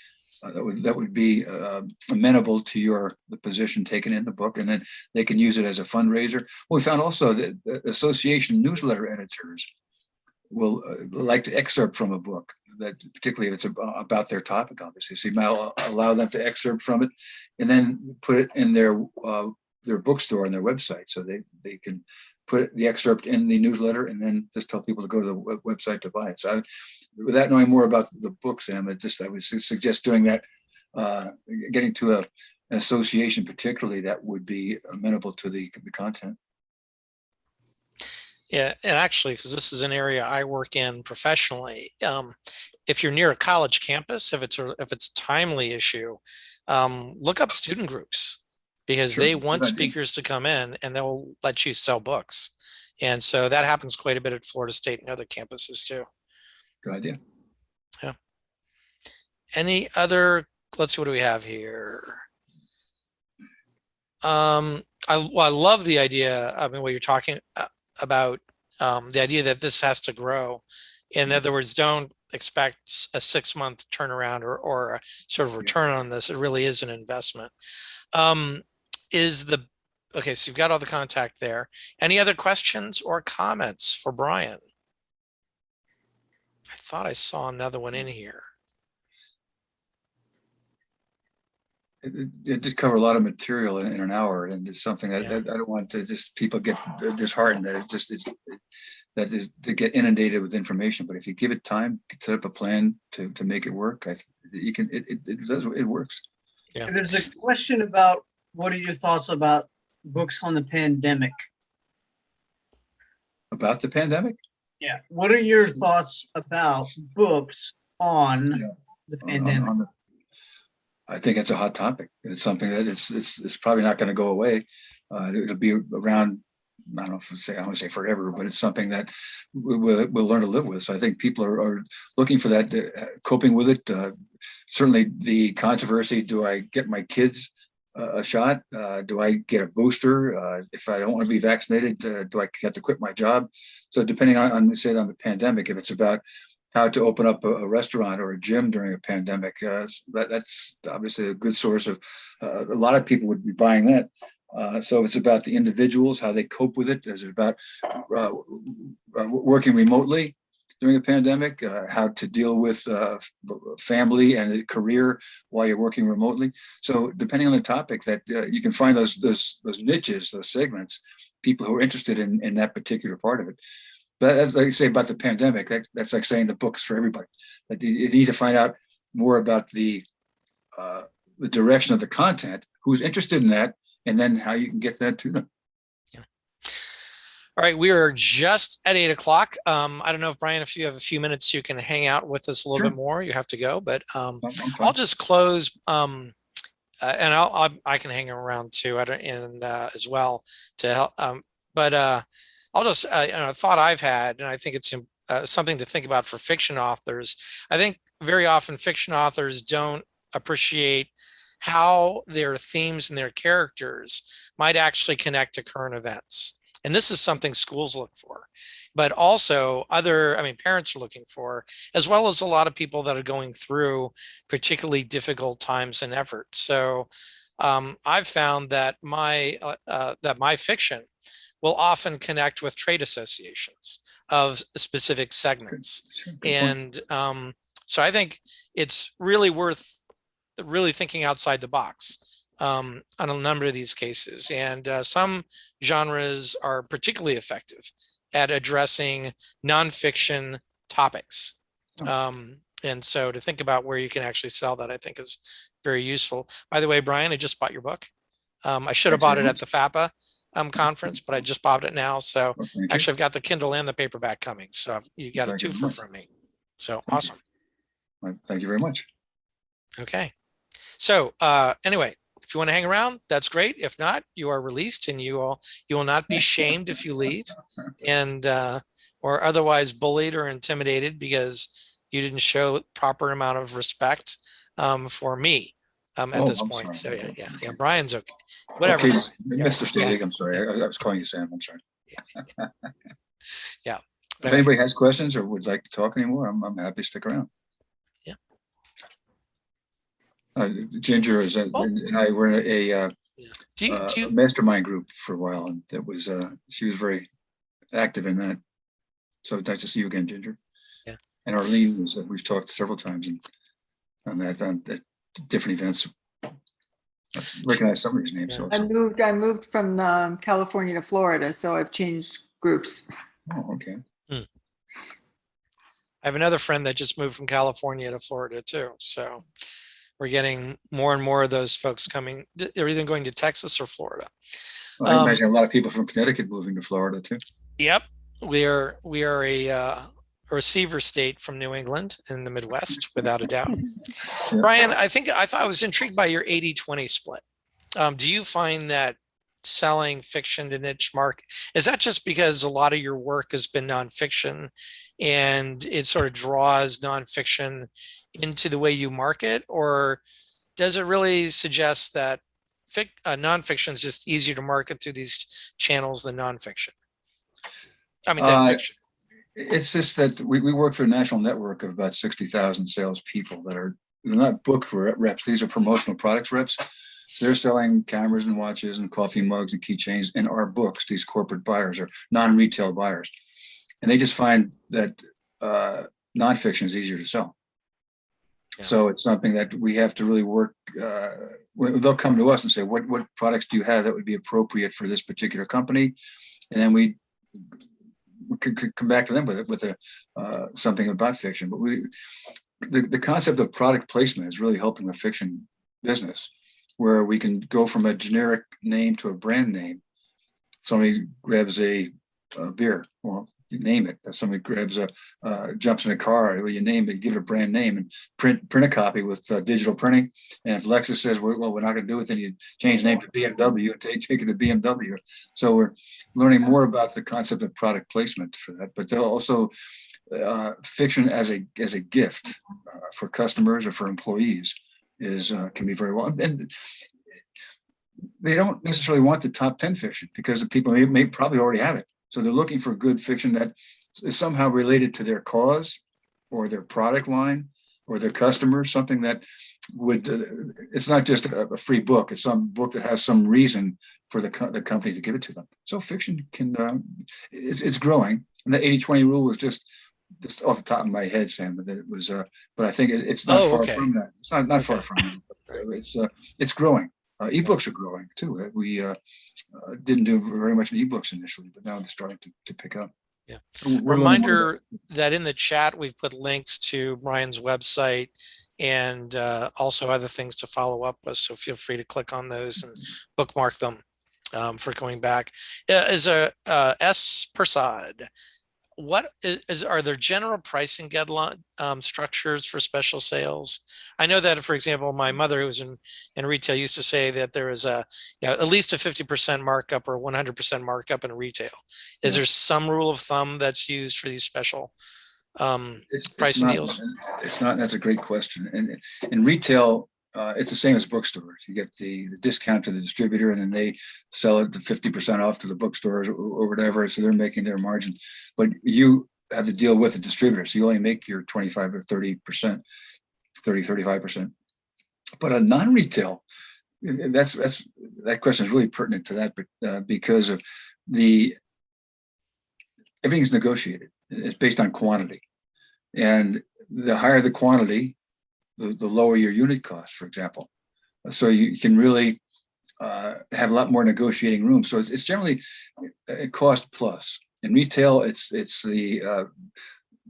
amenable to the position taken in the book, and then they can use it as a fundraiser. Well, we found also that association newsletter editors will like to excerpt from a book, that particularly if it's about their topic, obviously. So you might allow them to excerpt from it and then put it in their bookstore on their website. So they can put the excerpt in the newsletter and then just tell people to go to the website to buy it. So without knowing more about the book, Sam, I would suggest doing that, getting to an association particularly that would be amenable to the content. Yeah, and actually, because this is an area I work in professionally, if you're near a college campus, if it's a timely issue, look up student groups, because Sure. they want speakers to come in and they'll let you sell books. And so that happens quite a bit at Florida State and other campuses too. Good idea. Yeah. Any other, let's see, what do we have here? I love the idea. I mean, what you're talking about, the idea that this has to grow. In other words, don't expect a 6-month turnaround or a sort of return on this. It really is an investment. Okay, so you've got all the contact there. Any other questions or comments for Brian? I thought I saw another one in here. It did cover a lot of material in an hour, and it's something that I don't want to just people get disheartened that they get inundated with information. But if you give it time, set up a plan to make it work, it works. Yeah. There's a question about what are your thoughts about books on the pandemic? About the pandemic? Yeah. What are your thoughts about books on the pandemic? I think it's a hot topic. It's something that it's probably not going to go away. It'll be around. I don't know if I want to say forever, but it's something that we'll learn to live with. So I think people are looking for that, coping with it. Certainly, the controversy: do I get my kids a shot? Do I get a booster? If I don't want to be vaccinated, do I have to quit my job? So depending on the pandemic, if it's about how to open up a restaurant or a gym during a pandemic, that's obviously a good source of, a lot of people would be buying that. So it's about the individuals, how they cope with it. Is it about working remotely during a pandemic, how to deal with family and a career while you're working remotely? So depending on the topic, that you can find those niches, those segments, people who are interested in that particular part of it. But as I say about the pandemic, that's like saying the book's for everybody. That you need to find out more about the direction of the content, who's interested in that, and then how you can get that to them. Yeah. All right, we are just at 8 o'clock. I don't know if Brian, if you have a few minutes, you can hang out with us a little bit more. You have to go, but I'll just close. And I can hang around too. As well to help. I'll just, a thought I've had, and I think it's something to think about for fiction authors. I think very often fiction authors don't appreciate how their themes and their characters might actually connect to current events. And this is something schools look for, but also parents are looking for, as well as a lot of people that are going through particularly difficult times and efforts. So I've found that my fiction will often connect with trade associations of specific segments. And so I think it's really worth really thinking outside the box on a number of these cases. And some genres are particularly effective at addressing nonfiction topics. And so to think about where you can actually sell that, I think is very useful. By the way, Brian, I just bought your book. I should have bought it at the FAPA conference, but I just bought it now. So actually I've got the Kindle and the paperback coming. So you got a twofer from me. So awesome. Thank you very much. Okay. So anyway, if you want to hang around, that's great. If not, you are released, and you will not be shamed if you leave, and or otherwise bullied or intimidated because you didn't show proper amount of respect for me at Oh, this I'm point. So sorry. yeah, Brian's okay. Whatever. Okay, Yeah. Mr. Stadig, I'm sorry. I was calling you Sam. I'm sorry. Yeah. If anybody has questions or would like to talk anymore, I'm happy to stick around. Yeah. Ginger Well, and I were in yeah. Do a you mastermind group for a while, and that was she was very active in that. So nice to see you again, Ginger. Yeah. And Arlene was we've talked several times on at different events. I recognize some of these names. Yeah. Also. I moved from California to Florida, so I've changed groups. Oh, okay. I have another friend that just moved from California to Florida too. So we're getting more and more of those folks coming. They're either going to Texas or Florida. Well, I imagine a lot of people from Connecticut moving to Florida too. Yep. We are a receiver state from New England in the Midwest, without a doubt. Yeah. Brian, I thought I was intrigued by your 80-20 split. Do you find that selling fiction to niche market, is that just because a lot of your work has been nonfiction and it sort of draws nonfiction into the way you market, or does it really suggest that nonfiction is just easier to market through these channels than nonfiction? I mean, than fiction. It's just that we work for a national network of about 60,000 salespeople that are not book reps. These are promotional products reps. So they're selling cameras and watches and coffee mugs and keychains in our books. These corporate buyers are non-retail buyers. And they just find that nonfiction is easier to sell. Yeah. So it's something that we have to really work. They'll come to us and say, what products do you have that would be appropriate for this particular company? And then we could come back to them with something about fiction. But the concept of product placement is really helping the fiction business, where we can go from a generic name to a brand name. Somebody grabs a beer, well, you name it. If somebody grabs jumps in a car, well, you name it, you give it a brand name, and print a copy with digital printing. And if Lexus says, well, we're not going to do it, then you change the name to BMW and take it to BMW. So we're learning more about the concept of product placement for that. But they'll also fiction as a gift for customers or for employees can be very well. And they don't necessarily want the top 10 fiction because the people may probably already have it. So they're looking for good fiction that is somehow related to their cause or their product line or their customers, something that would, it's not just a free book, it's some book that has some reason for the company to give it to them. So fiction it's growing. And the 80-20 rule was just off the top of my head, Sam, but it was, but I think it's not far from that. It's not far from that. It's growing. Ebooks are growing too. We didn't do very much in ebooks initially, but now they're starting to pick up. Yeah. Reminder that in the chat we've put links to Brian's website and also other things to follow up with. So feel free to click on those and bookmark them for going back. Is S. Persad. What are there general pricing guideline structures for special sales? I know that, for example, my mother, who was in retail, used to say that there is at least a 50% markup or 100% markup in retail. Is there some rule of thumb that's used for these special pricing deals? It's not. That's a great question. And in retail, it's the same as bookstores. You get the discount to the distributor, and then they sell it to 50% off to the bookstores or whatever. So they're making their margin, but you have to deal with the distributor. So you only make your 25 or 30%, 35%. But a non-retail, that question is really pertinent to that, but because of everything's negotiated. It's based on quantity, and the higher the quantity, the lower your unit cost, for example. So you can really have a lot more negotiating room. So it's generally a cost plus. In retail, it's the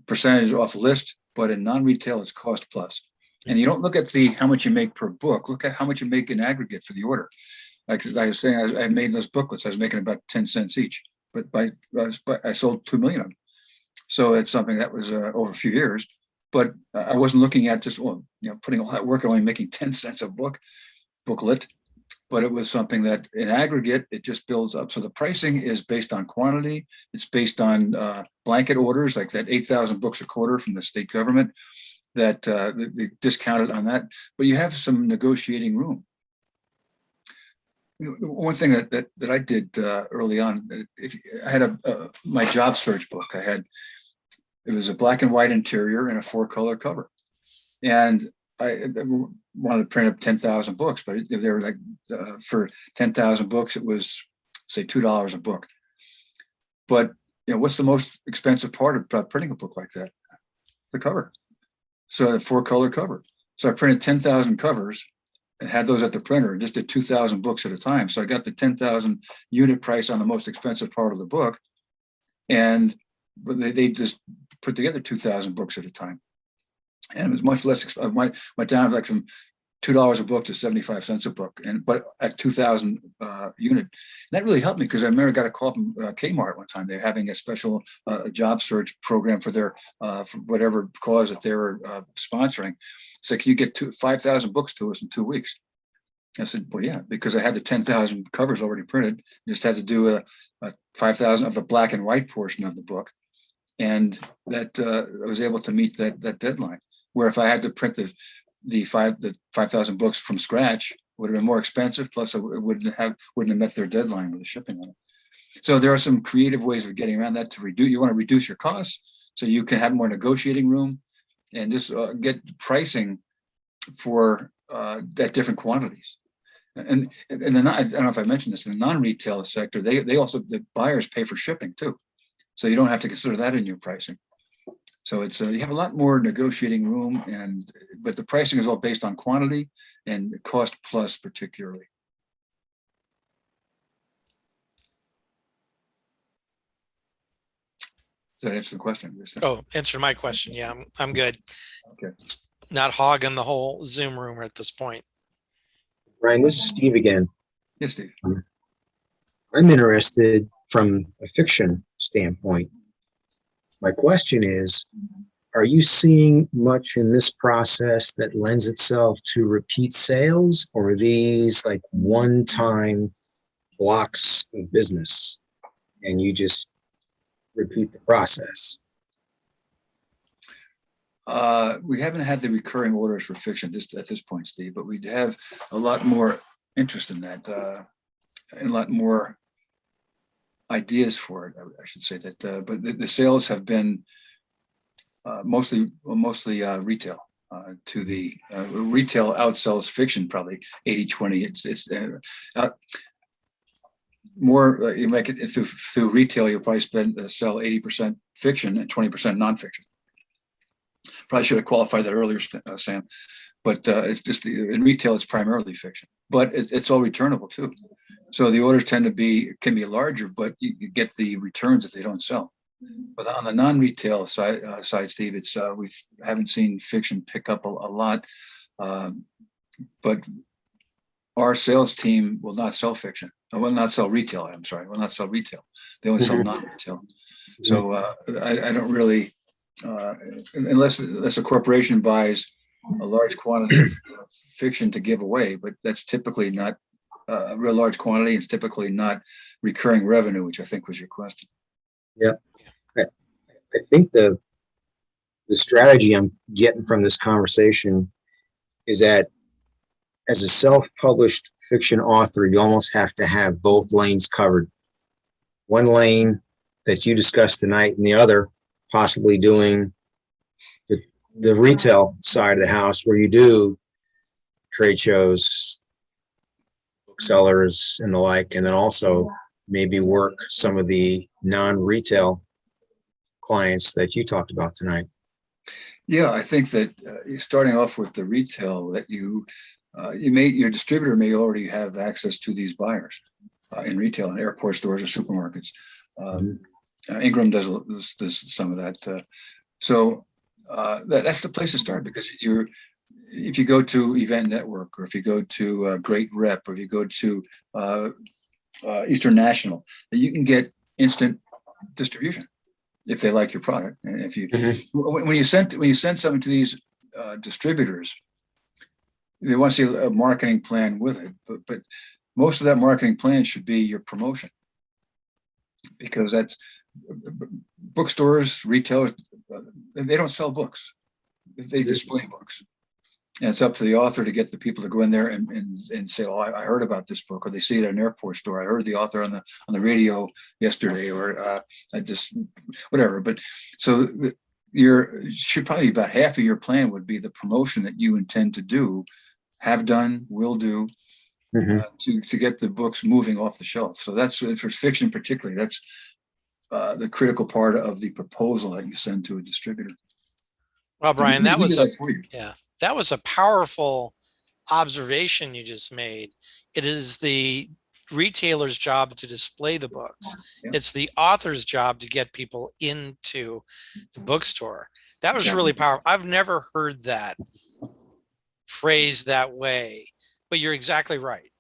percentage off list, but in non-retail, it's cost plus. And you don't look at how much you make per book. Look at how much you make in aggregate for the order. Like I was saying, I made those booklets. I was making about 10 cents each, but I sold 2 million of them. So it's something that was over a few years. but I wasn't looking at just, well, putting all that work and only making 10 cents a booklet, but it was something that in aggregate, it just builds up. So the pricing is based on quantity. It's based on blanket orders, like that 8,000 books a quarter from the state government that they discounted on that, but you have some negotiating room. One thing that I did early on, I had my job search book. It was a black and white interior and a 4-color cover. And I wanted to print up 10,000 books, but they were like, for 10,000 books, it was say $2 a book. But what's the most expensive part of printing a book like that? The cover. So a 4-color cover. So I printed 10,000 covers and had those at the printer and just did 2,000 books at a time. So I got the 10,000 unit price on the most expensive part of the book. And they just put together 2,000 books at a time. And it was much less expensive. Went down like from $2 a book to 75 cents a book, but at 2,000 unit. And that really helped me because I remember I got a call from Kmart one time. They're having a special job search program for their for whatever cause that they were sponsoring. So can you get 5,000 books to us in 2 weeks? I said, well, yeah, because I had the 10,000 covers already printed. Just had to do a 5,000 of the black and white portion of the book. And that I was able to meet that deadline. Where if I had to print the 5,000 books from scratch, it would have been more expensive. Plus, it wouldn't have met their deadline with the shipping on it. So there are some creative ways of getting around that to reduce. You want to reduce your costs so you can have more negotiating room, and just get pricing for at different quantities. And then I don't know if I mentioned this, in the non-retail sector, they also, the buyers pay for shipping too, so you don't have to consider that in your pricing. So it's you have a lot more negotiating room, but the pricing is all based on quantity and cost plus particularly. Does that answer the question? Oh, answer my question. Yeah, I'm good. Okay. Not hogging the whole Zoom room at this point. Brian, this is Steve again. Yes, Steve. I'm interested from a fiction standpoint. My question is, are you seeing much in this process that lends itself to repeat sales, or are these like one-time blocks of business and you just repeat the process? We haven't had the recurring orders for fiction at this point, Steve, but we have a lot more interest in that, and a lot more ideas for it. I should say that, but the sales have been mostly retail. To the retail outsells fiction probably 80-20. It's more you make it through retail. You'll probably sell 80% fiction and 20% nonfiction. Probably should have qualified that earlier, Sam. But it's just in retail, it's primarily fiction, but it's all returnable too. So the orders can be larger, but you get the returns if they don't sell. But on the non-retail side, Steve, it's we haven't seen fiction pick up a lot, but our sales team will not sell fiction. Will not sell retail. I'm sorry, will not sell retail. They only sell non-retail. So I don't really, unless a corporation buys a large quantity of fiction to give away, but that's typically not a real large quantity. It's typically not recurring revenue, which I think was your question. Yeah, I think the strategy I'm getting from this conversation is that as a self-published fiction author, you almost have to have both lanes covered. One lane that you discussed tonight, and the other possibly doing the retail side of the house, where you do trade shows, booksellers and the like, and then also maybe work some of the non-retail clients that you talked about tonight. Yeah, I think that starting off with the retail, that your distributor may already have access to these buyers in retail, in airport stores or supermarkets. Ingram does some of that. So that's the place to start, because if you go to Event Network, or if you go to Great Rep, or if you go to Eastern National, you can get instant distribution. if they like your product. And if you, Mhm. when you send something to these distributors, they want to see a marketing plan with it, but most of that marketing plan should be your promotion, because that's bookstores, retailers, they don't sell books, they display books. And it's up to the author to get the people to go in there and say, oh, I heard about this book, or they see it at an airport store. I heard the author on the radio yesterday, or I just, whatever. But so should probably about half of your plan would be the promotion that you intend to do, have done, will do, to get the books moving off the shelf. So that's for fiction particularly, that's the critical part of the proposal that you send to a distributor. Well, Brian, We that do was that for you. that was a powerful observation you just made. It is the retailer's job to display the books. Yeah. It's the author's job to get people into the bookstore. That was Exactly. really powerful. I've never heard that phrased that way, but you're exactly right.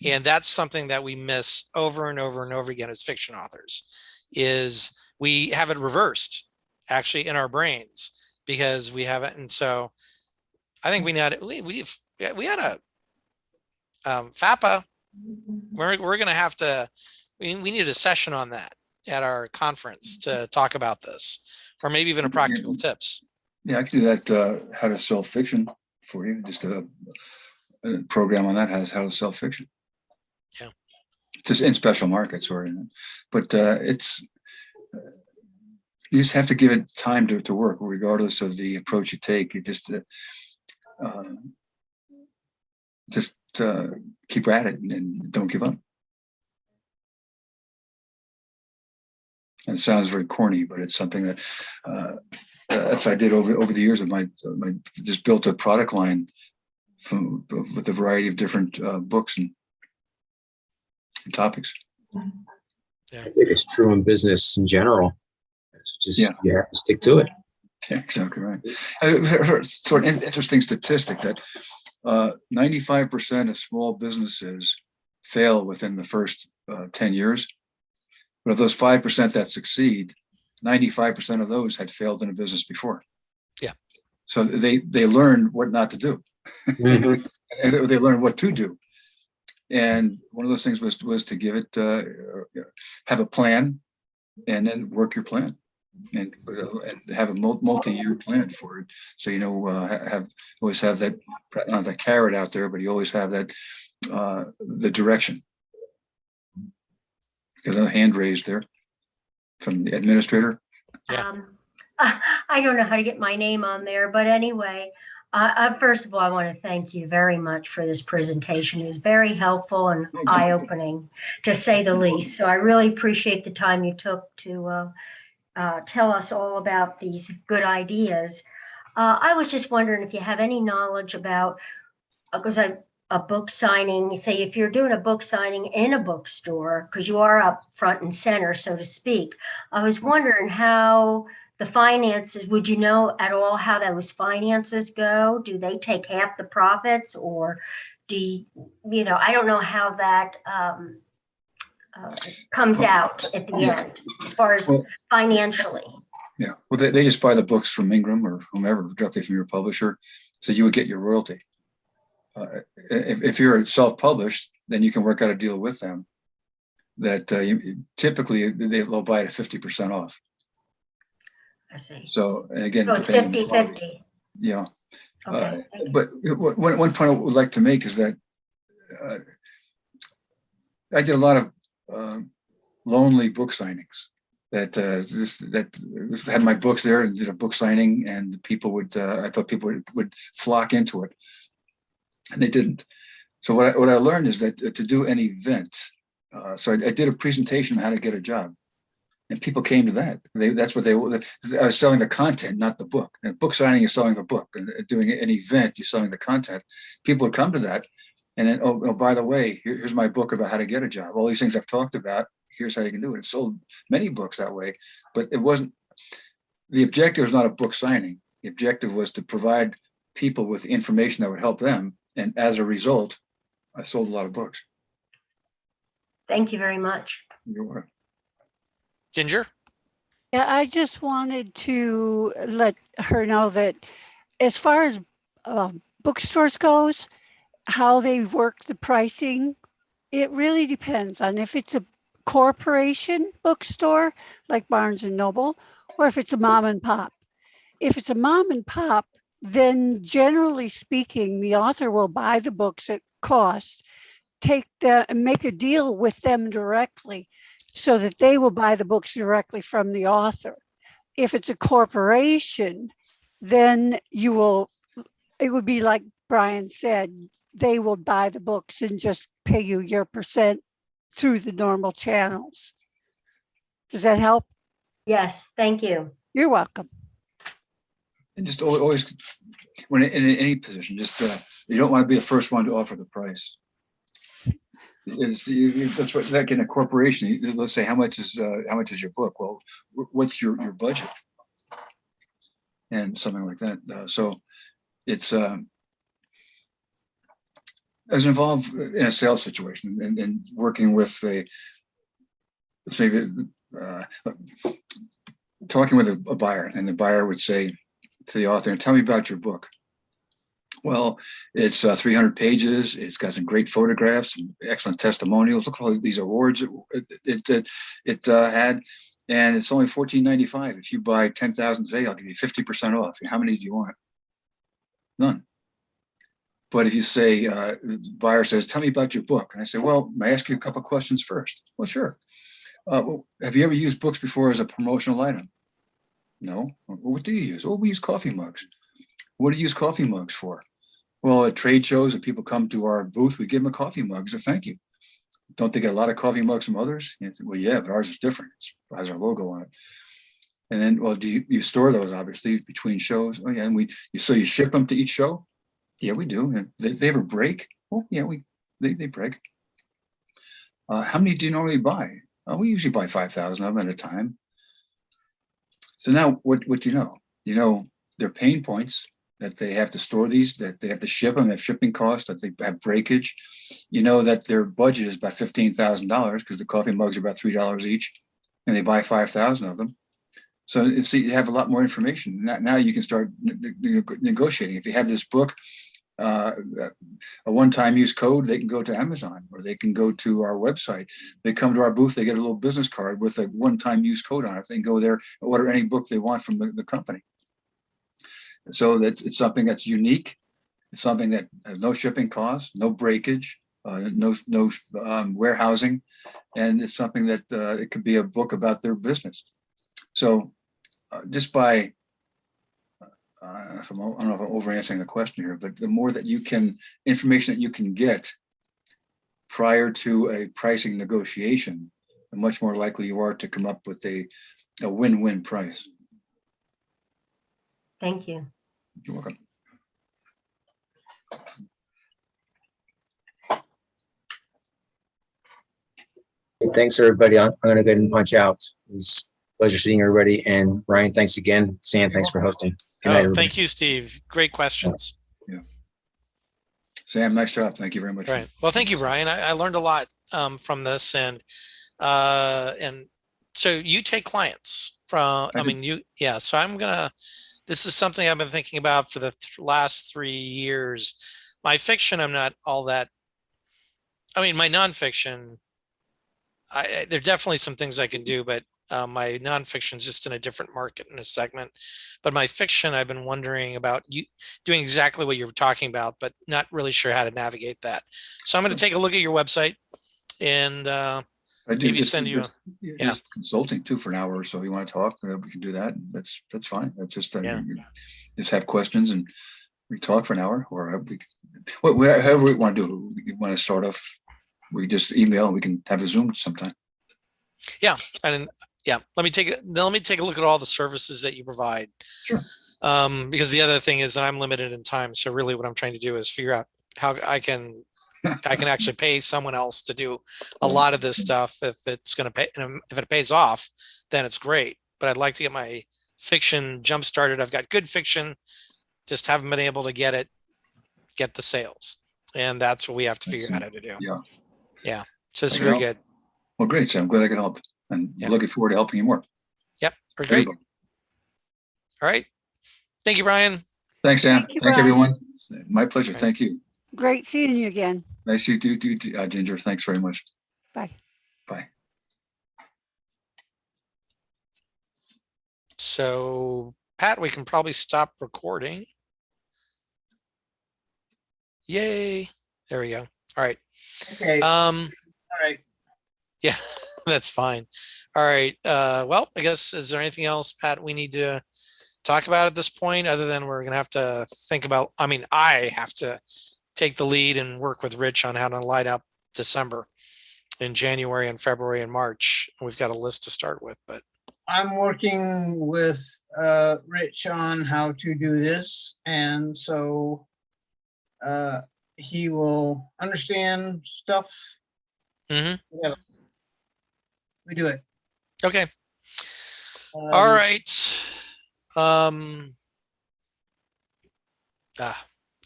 And that's something that we miss over and over and over again as fiction authors, is we have it reversed actually in our brains, because we haven't. And so I think we had a FAPA. We're going to have to, we need a session on that at our conference to talk about this, or maybe even a practical tips. Yeah, I can do that. How to sell fiction for you. Just a program on that has how to sell fiction. Yeah. Just in special markets, but it's, you just have to give it time to work, regardless of the approach you take. You just keep at it and don't give up. And it sounds very corny, but it's something that that's what I did over the years of my just built a product line with a variety of different books and topics. I think it's true in business in general. It's just, you have to stick to it. Yeah, exactly right. Sort of interesting statistic that 95% of small businesses fail within the first 10 years. But of those 5% that succeed, 95% of those had failed in a business before. Yeah. So they learn what not to do. Mhm. And they learn what to do. And one of those things was to give it, have a plan, and then work your plan, and have a multi-year plan for it. So, always have that, not the carrot out there, but you always have that, the direction. Got another hand raised there from the administrator. Yeah. I don't know how to get my name on there, but anyway, first of all, I want to thank you very much for this presentation. It was very helpful and eye-opening, to say the least. So I really appreciate the time you took to tell us all about these good ideas. I was just wondering if you have any knowledge about, because a book signing, say if you're doing a book signing in a bookstore, because you are up front and center, so to speak, I was wondering how the finances, would you know at all how those finances go? Do they take half the profits, or do you know, I don't know how that comes out at the end as far as financially. Yeah, well, they just buy the books from Ingram or whomever, directly from your publisher, so you would get your royalty. If you're self-published, then you can work out a deal with them that typically they'll buy it at 50% off. I see. So, and again, So it's depending on the 50-50. quality. Yeah. Okay. But one point I would like to make is that I did a lot of lonely book signings. That had my books there and did a book signing, and people would I thought people would flock into it, and they didn't. So what I learned is that to do an event, so I did a presentation on how to get a job, and people came to that. That's what I was selling the content, not the book. And book signing is selling the book, and doing an event, you're selling the content. People would come to that, and then oh by the way, here's my book about how to get a job. All these things I've talked about. Here's how you can do it. It sold many books that way, but it wasn't, the objective was not a book signing. The objective was to provide people with information that would help them. And as a result, I sold a lot of books. Thank you very much. You're welcome. Ginger? Yeah, I just wanted to let her know that as far as bookstores goes, how they work the pricing, it really depends on if it's a corporation bookstore like Barnes and Noble, or if it's a mom and pop. If it's a mom and pop, then generally speaking, the author will buy the books at cost, and make a deal with them directly so that they will buy the books directly from the author. If it's a corporation, then it would be like Brian said, they will buy the books and just pay you your percent through the normal channels. Does that help? Yes, thank you. You're welcome. And just always, when in any position, just you don't want to be the first one to offer the price. That's what, like in a corporation, let's say how much is your book? Well, what's your budget? And something like that. So it's as involved in a sales situation and working with talking with a buyer, and the buyer would say to the author, "Tell me about your book." Well, it's 300 pages. It's got some great photographs, some excellent testimonials. Look at all these awards it had, and it's only $14.95. If you buy 10,000 today, I'll give you 50% off. How many do you want? None. But if you say, the buyer says, "Tell me about your book," and I say, "Well, may I ask you a couple of questions first?" "Well, sure. Well, have you ever used books before as a promotional item?" "No." "Well, what do you use?" "Oh, we use coffee mugs." "What do you use coffee mugs for?" "Well, at trade shows, if people come to our booth, we give them a coffee mug as a thank you." "Don't they get a lot of coffee mugs from others?" And I said, "Well, yeah, but ours is different. It has our logo on it." And then, "Well, do you store those obviously between shows?" "Oh, yeah." "And so you ship them to each show?" "Yeah, we do." "And they ever break?" "Oh, yeah, they break." "How many do you normally buy?" "Oh, we usually buy 5,000 of them at a time." So now what do you know? You know their pain points, that they have to store these, that they have to ship them, have shipping costs, that they have breakage. You know that their budget is about $15,000 because the coffee mugs are about $3 each, and they buy 5,000 of them. So you have a lot more information. Now you can start negotiating. If you have this book, a one-time use code, they can go to Amazon or they can go to our website. They come to our booth, they get a little business card with a one-time use code on it. They can go there and order any book they want from the company. So that it's something that's unique. It's something that has no shipping costs, no breakage, no warehousing, and it's something that it could be a book about their business. So just by I don't know if I'm over answering the question here, but the more that information that you can get prior to a pricing negotiation, the much more likely you are to come up with a win-win price. Thank you. You're welcome. Thanks, everybody. I'm going to go ahead and punch out. It was a pleasure seeing everybody. And Ryan, thanks again. Sam, thanks for hosting. Good night, everybody. Thank you, Steve. Great questions. Yeah. Sam, nice job. Thank you very much. Right. Well, thank you, Brian. I learned a lot from this, and so you take clients from. Yeah. So this is something I've been thinking about for the last 3 years. My fiction, I'm not all that. I mean, my nonfiction, there are definitely some things I can do, but my nonfiction is just in a different market in a segment. But my fiction, I've been wondering about you doing exactly what you were talking about, but not really sure how to navigate that. So I'm going to take a look at your website and maybe send you. Just consulting too for an hour or so. You want to talk? We can do that. That's fine. That's just just have questions and we talk for an hour, or however we want to do it. We want to start off. We just email. We can have a Zoom sometime. Yeah, and let me take a look at all the services that you provide. Sure. Because the other thing is that I'm limited in time. So really, what I'm trying to do is figure out how I can actually pay someone else to do a lot of this stuff. If it's going to pay, if it pays off, then it's great. But I'd like to get my fiction jump started. I've got good fiction, just haven't been able to get the sales, and that's what we have to figure out how to do. Yeah. So it's very good. Well, great. So I'm glad I can help, and looking forward to helping you more. Yep. Great. There you Great. go. All right. Thank you, Brian. Thanks, Sam. Thank you, Thank Brian. everyone. My pleasure. Right. Thank you. Great seeing you again. Nice to you too, Ginger. Thanks very much. Bye. Bye. So, Pat, we can probably stop recording. Yay. There we go. All right. Okay, all right. Yeah, that's fine. All right. Well, I guess, is there anything else, Pat, we need to talk about at this point, other than we're going to have to think about, I mean, I have to take the lead and work with Rich on how to light up December in January and February and March. We've got a list to start with, but I'm working with Rich on how to do this, and so he will understand stuff. Mhm. Yeah. We do it. Okay. All Um, right. All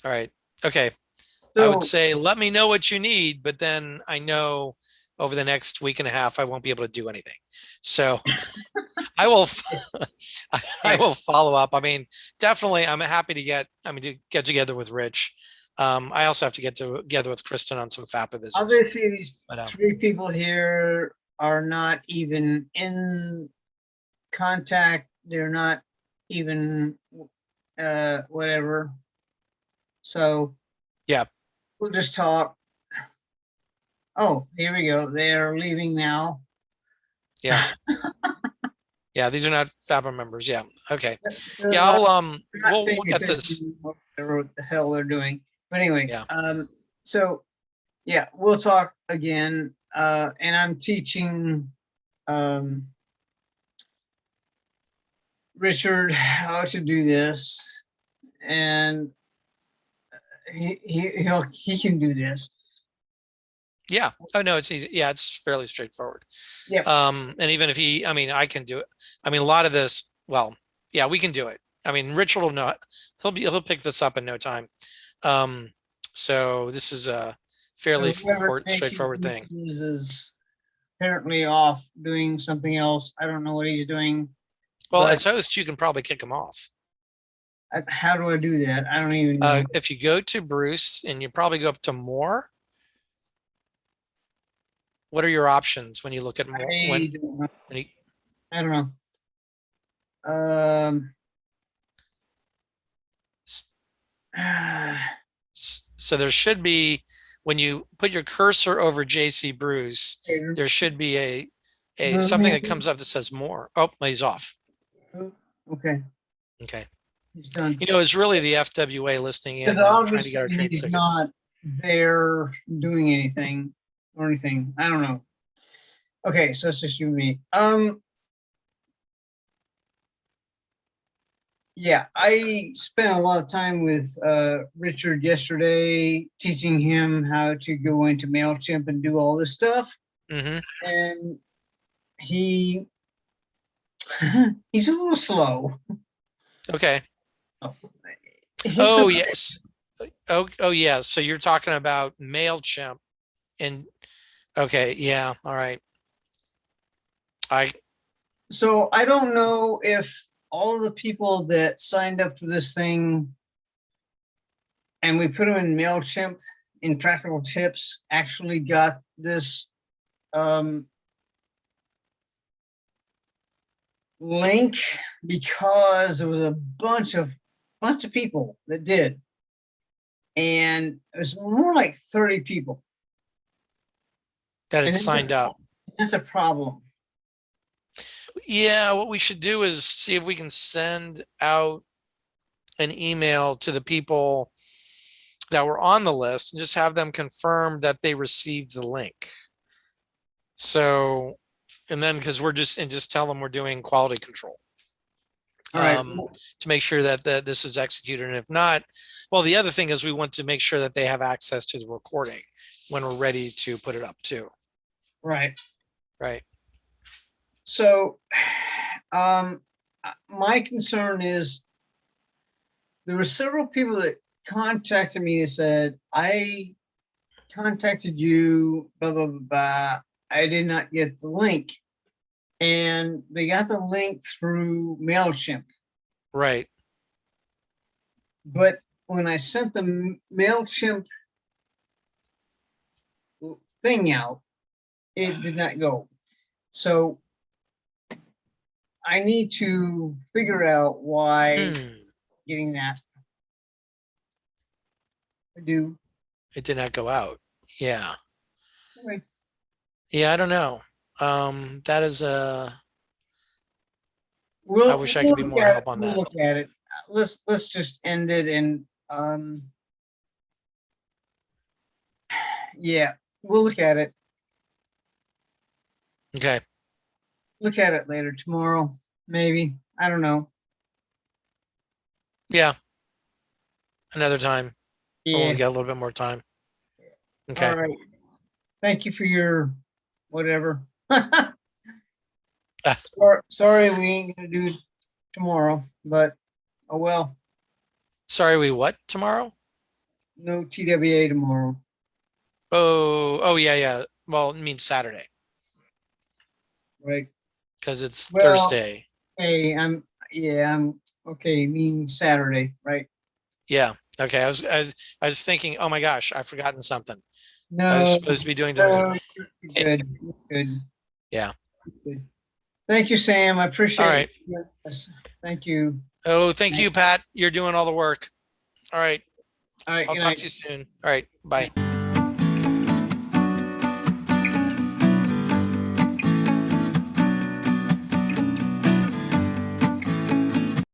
right. Okay. I would So, say, let me know what you need, but then I know over the next week and a half, I won't be able to do anything. So I will, I will follow up. I mean, definitely, I'm happy to get together with Rich. I also have to get together with Kristen on some FAPA business. obviously, these But, 3 people here are not even in contact. They're not even whatever. So Yeah. we'll just talk. Oh, here we go. They're leaving now. Yeah. Yeah, these are not FAPA members. Yeah. Okay. They're Yeah, not- I'll they're not we'll paying look at this. attention to whatever the hell they're doing. But anyway, Yeah. so yeah, we'll talk again. And I'm teaching Richard how to do this, and he can do this. Yeah. Oh no, it's easy. Yeah, it's fairly straightforward. Yep. And even if I mean, I can do it. I mean, a lot of this, well, yeah, we can do it. I mean, Richard will know. He'll pick this up in no time. So this is a fairly So whoever takes straightforward these thing. is apparently off doing something else. I don't know what he's doing. Well, but as host, you can probably kick him off. how do I do that? I don't even know. If you go to Bruce and you probably go up to more. What are your options when you look at more? I don't know. When you, I don't know. So there should be, when you put your cursor over JC Bruce, there should be a something that comes up that says more. Oh, he's off. Okay, Okay. he's done. You know, it's really the FWA listening in, Because and trying to get our obviously trade he's tickets. not there doing anything or anything. I don't know. Okay, so it's just you and me. Yeah, I spent a lot of time with Richard yesterday, teaching him how to go into MailChimp and do all this stuff. Mm-hmm. And he's a little slow. Okay. He Oh, could- yes. Oh, yeah. So you're talking about MailChimp and okay. Yeah. All right. So I don't know if all of the people that signed up for this thing and we put them in MailChimp in Practical Tips actually got this link, because there was a bunch of people that did, and it was more like 30 people. that And it's it's signed up. That's a problem. Yeah, what we should do is see if we can send out an email to the people that were on the list and just have them confirm that they received the link. So, and then because just tell them we're doing quality control. All right. To make sure that this is executed. And if not, well, the other thing is we want to make sure that they have access to the recording when we're ready to put it up too. Right. Right. So, my concern is there were several people that contacted me and said, I contacted you, blah, blah, blah, blah. I did not get the link. and they got the link through MailChimp. Right. But when I sent the MailChimp thing out, it did not go. So I need to figure out why getting that. I do. It did not go out. Yeah. Okay. Yeah, I don't know. That is I wish I could be look more at help it. on We'll that. look at it. Let's just end it and yeah, we'll look at it. Okay. Look at it later tomorrow, maybe. I don't know. Yeah. Another time. When Yeah. we get a little bit more time. Okay. All right. Thank you for your whatever. Sorry, we ain't gonna do tomorrow, but oh well. Sorry, we what tomorrow? No TWA tomorrow. Oh, yeah, yeah. Well, it means Saturday Right. because it's Well, Thursday. Hey, I'm okay. Mean Saturday, right? Yeah. Okay. I was thinking, oh my gosh, I've forgotten something. I was No, supposed to be doing no, you're good. You're good. Yeah. You're good. Thank you, Sam. I appreciate All right. it. Yes. Thank you. Oh, thank you, Pat. You're doing all the work. All right. All right. I'll Good talk night. to you soon. All right. Bye.